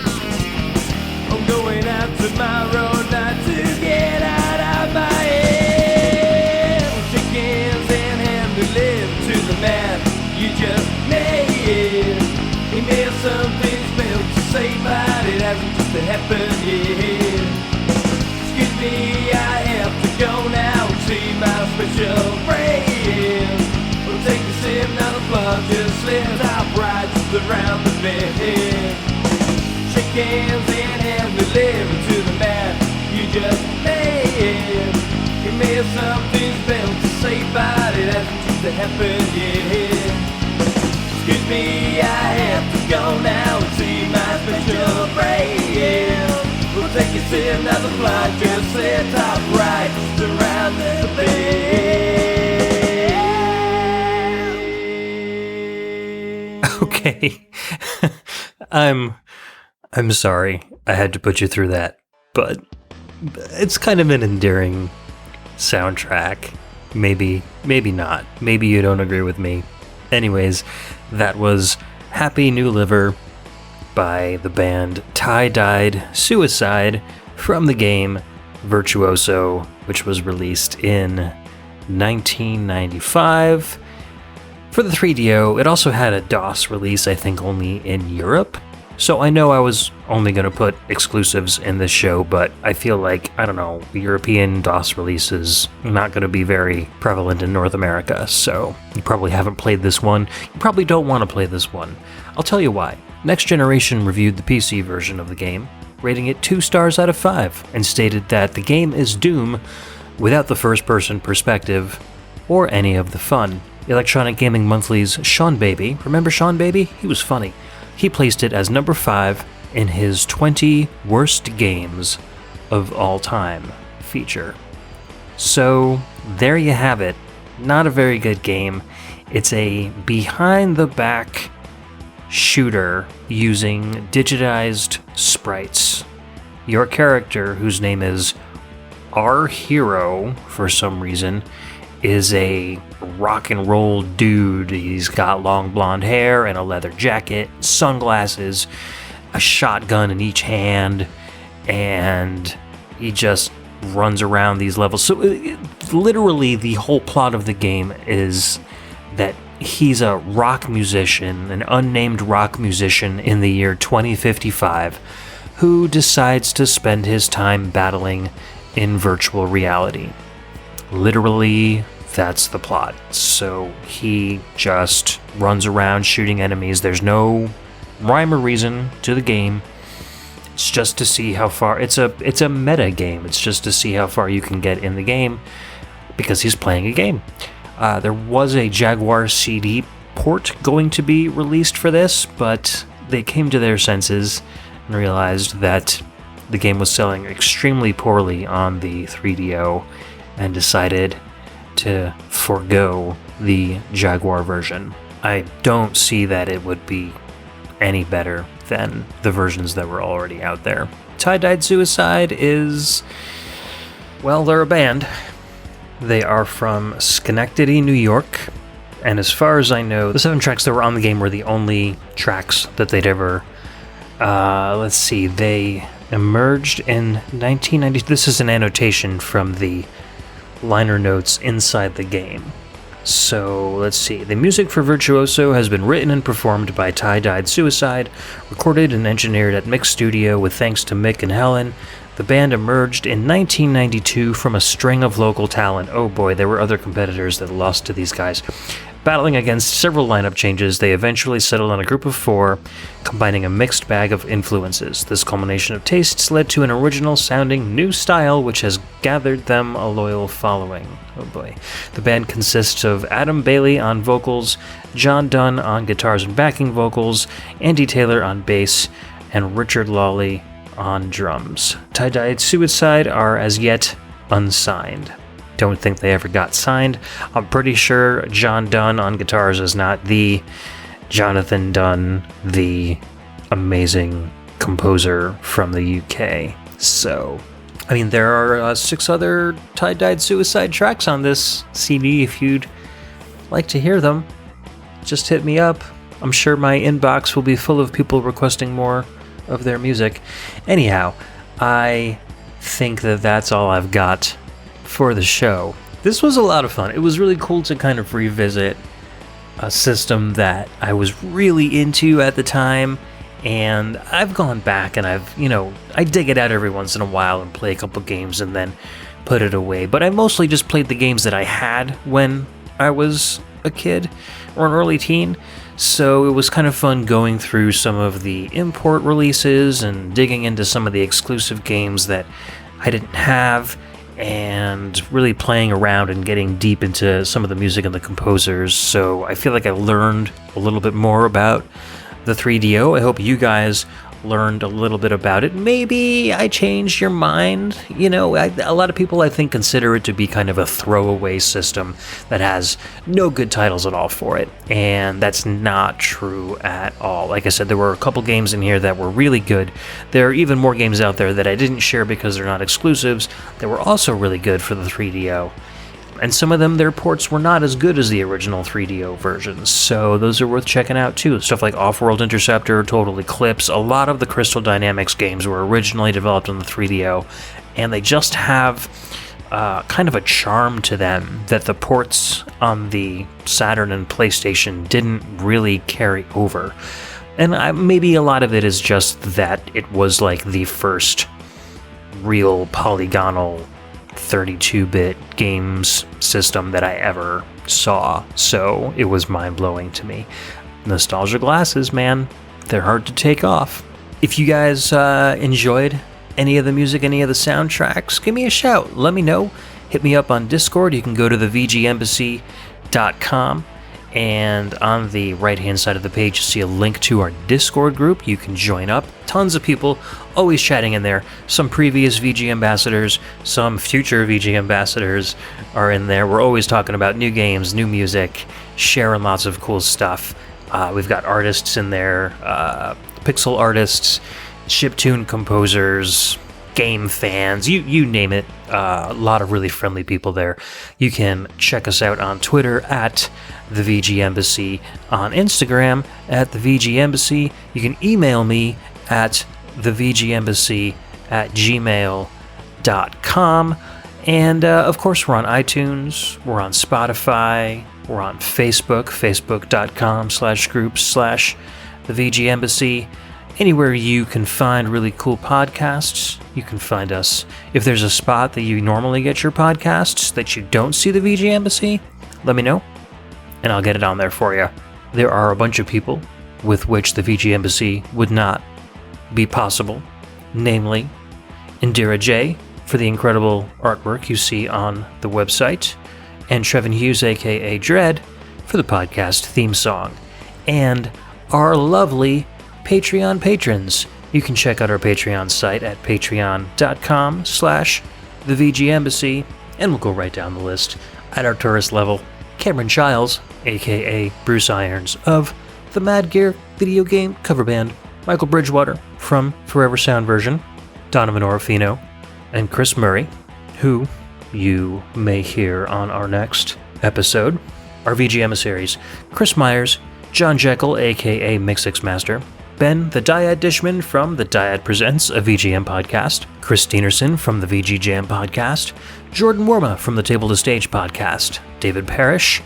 I'm going out tomorrow night to get out of my head. Shake hands and hand me live to the man you just made. He made something spelled to say, but it hasn't just happened yet. Excuse me, I have to go now and see my special friend. We'll take a sip, not a floor, just let top right just around the bed. Shake hands and have me live to the man you just made. He made something spelled to say, but it hasn't just happened yet. Excuse me, I have to go now and see my special friend. We'll take a sip, now the flight just set top right around the bed. Okay. I'm sorry I had to put you through that, but it's kind of an endearing soundtrack. Maybe not. Maybe you don't agree with me. Anyways, that was Happy New Liver by the band Tie-Dyed Suicide from the game Virtuoso, which was released in 1995 for the 3DO. It also had a DOS release, I think only in Europe. So I know I was only going to put exclusives in this show, but I feel like, I don't know, the European DOS release is not going to be very prevalent in North America, so you probably haven't played this one. You probably don't want to play this one. I'll tell you why. Next Generation reviewed the PC version of the game, rating it 2 stars out of 5, and stated that the game is Doom without the first-person perspective or any of the fun. Electronic Gaming Monthly's Sean Baby, remember Sean Baby? He was funny. He placed it as number 5 in his 20 worst games of all time feature. So there you have it. Not a very good game. It's a behind-the-back shooter using digitized sprites. Your character, whose name is Our Hero for some reason, is a rock and roll dude. He's got long blonde hair and a leather jacket, sunglasses, a shotgun in each hand, and he just runs around these levels. So literally the whole plot of the game is that he's a rock musician, an unnamed rock musician in the year 2055, who decides to spend his time battling in virtual reality. Literally, that's the plot. So he just runs around shooting enemies. There's no rhyme or reason to the game. It's just to see how far... It's a meta game. It's just to see how far you can get in the game because he's playing a game. There was a Jaguar CD port going to be released for this, but they came to their senses and realized that the game was selling extremely poorly on the 3DO and decided to forego the Jaguar version. I don't see that it would be any better than the versions that were already out there. Tie-Dyed Suicide is... well, they're a band. They are from Schenectady, New York, and as far as I know, the 7 tracks that were on the game were the only tracks that they'd ever... let's see, they emerged in 1990... This is an annotation from the liner notes inside the game. So, let's see. The music for Virtuoso has been written and performed by Tie-Dyed Suicide, recorded and engineered at Mix Studio with thanks to Mick and Helen. The band emerged in 1992 from a string of local talent. Oh boy, there were other competitors that lost to these guys. Battling against several lineup changes, they eventually settled on a group of 4, combining a mixed bag of influences. This culmination of tastes led to an original-sounding new style which has gathered them a loyal following. Oh boy. The band consists of Adam Bailey on vocals, John Dunn on guitars and backing vocals, Andy Taylor on bass, and Richard Lawley on drums. Tie-Dyed Suicide are as yet unsigned. Don't think they ever got signed. I'm pretty sure John Dunn on guitars is not the Jonathan Dunn, the amazing composer from the UK. So, I mean, there are 6 other Tie-Dyed Suicide tracks on this CD. If you'd like to hear them, just hit me up. I'm sure my inbox will be full of people requesting more of their music. Anyhow, I think that that's all I've got for the show. This was a lot of fun. It was really cool to kind of revisit a system that I was really into at the time, and I've gone back and I dig it out every once in a while and play a couple games and then put it away. But I mostly just played the games that I had when I was a kid or an early teen, so it was kind of fun going through some of the import releases and digging into some of the exclusive games that I didn't have, and really playing around and getting deep into some of the music and the composers. So I feel like I learned a little bit more about the 3DO. I hope you guys learned a little bit about it. Maybe I changed your mind. A lot of people, I think, consider it to be kind of a throwaway system that has no good titles at all for it, and that's not true at all. Like I said, there were a couple games in here that were really good. There are even more games out there that I didn't share because they're not exclusives that were also really good for the 3DO. And some of them, their ports were not as good as the original 3DO versions, so those are worth checking out too. Stuff like Off-World Interceptor, Total Eclipse, a lot of the Crystal Dynamics games were originally developed on the 3DO, and they just have kind of a charm to them that the ports on the Saturn and PlayStation didn't really carry over. And maybe a lot of it is just that it was like the first real polygonal 32-bit games system that I ever saw, so it was mind-blowing to me. Nostalgia glasses, man, they're hard to take off. If you guys enjoyed any of the music, any of the soundtracks, give me a shout. Let me know. Hit me up on Discord. You can go to the VGEmbassy.com, and on the right-hand side of the page, you see a link to our Discord group. You can join up. Tons of people always chatting in there. Some previous VG ambassadors, some future VG ambassadors are in there. We're always talking about new games, new music, sharing lots of cool stuff. We've got artists in there, pixel artists, chiptune composers, game fans, you name it. A lot of really friendly people there. You can check us out on Twitter at the VG Embassy, on Instagram at the VG Embassy. You can email me at thevgembassy@gmail.com. And of course, we're on iTunes, we're on Spotify, we're on Facebook, facebook.com/groups/the VG Embassy. Anywhere you can find really cool podcasts, you can find us. If there's a spot that you normally get your podcasts that you don't see the VG Embassy, let me know, and I'll get it on there for you. There are a bunch of people with which the VG Embassy would not be possible, namely Indira J. for the incredible artwork you see on the website, and Trevin Hughes, aka Dread, for the podcast theme song, and our lovely Patreon patrons. You can check out our Patreon site at patreon.com/the VG Embassy, and we'll go right down the list. At our tourist level, Cameron Childs, aka Bruce Irons of the Mad Gear video game cover band, Michael Bridgewater from Forever Sound Version, Donovan Orofino, and Chris Murray, who you may hear on our next episode. Our VG emissaries, Chris Myers, John Jekyll, aka Mixix Master, Ben the Dyad Dishman from the Dyad Presents, a VGM podcast, Chris Steenerson from the VG Jam podcast, Jordan Worma from the Table to Stage podcast, David Parrish,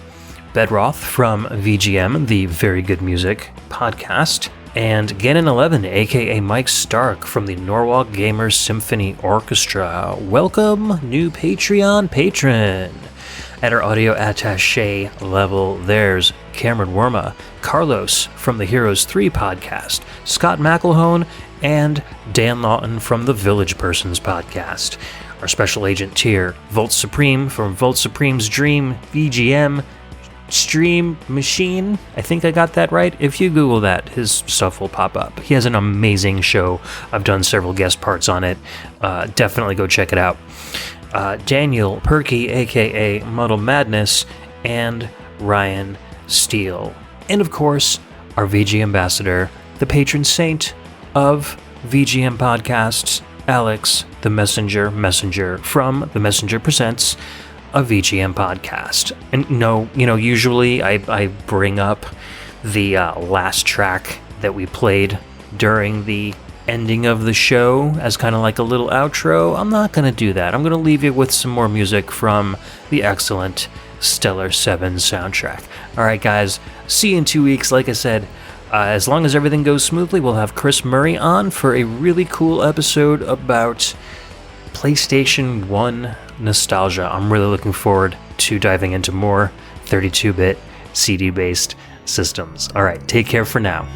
Bedroth from VGM, the Very Good Music podcast, and Gannon11, aka Mike Stark from the Norwalk Gamers Symphony Orchestra. Welcome, new Patreon patron! At our audio attaché level, there's Cameron Worma, Carlos from the Heroes 3 podcast, Scott McElhone, and Dan Lawton from the Village Persons podcast. Our special agent tier, Volt Supreme from Volt Supreme's Dream VGM Stream Machine. I think I got that right. If you Google that, his stuff will pop up. He has an amazing show. I've done several guest parts on it. Definitely go check it out. Daniel Perky, aka Muddle Madness, and Ryan Steele. And of course, our VG ambassador, the patron saint of VGM podcasts, Alex, the messenger from The Messenger Presents, a VGM podcast. And usually I bring up the last track that we played during the ending of the show as kind of like a little outro. I'm not going to do that. I'm going to leave you with some more music from the excellent Stellar 7 soundtrack. Alright guys, see you in 2 weeks. Like I said, as long as everything goes smoothly, we'll have Chris Murray on for a really cool episode about PlayStation 1 nostalgia. I'm really looking forward to diving into more 32-bit CD-based systems. Alright, take care for now.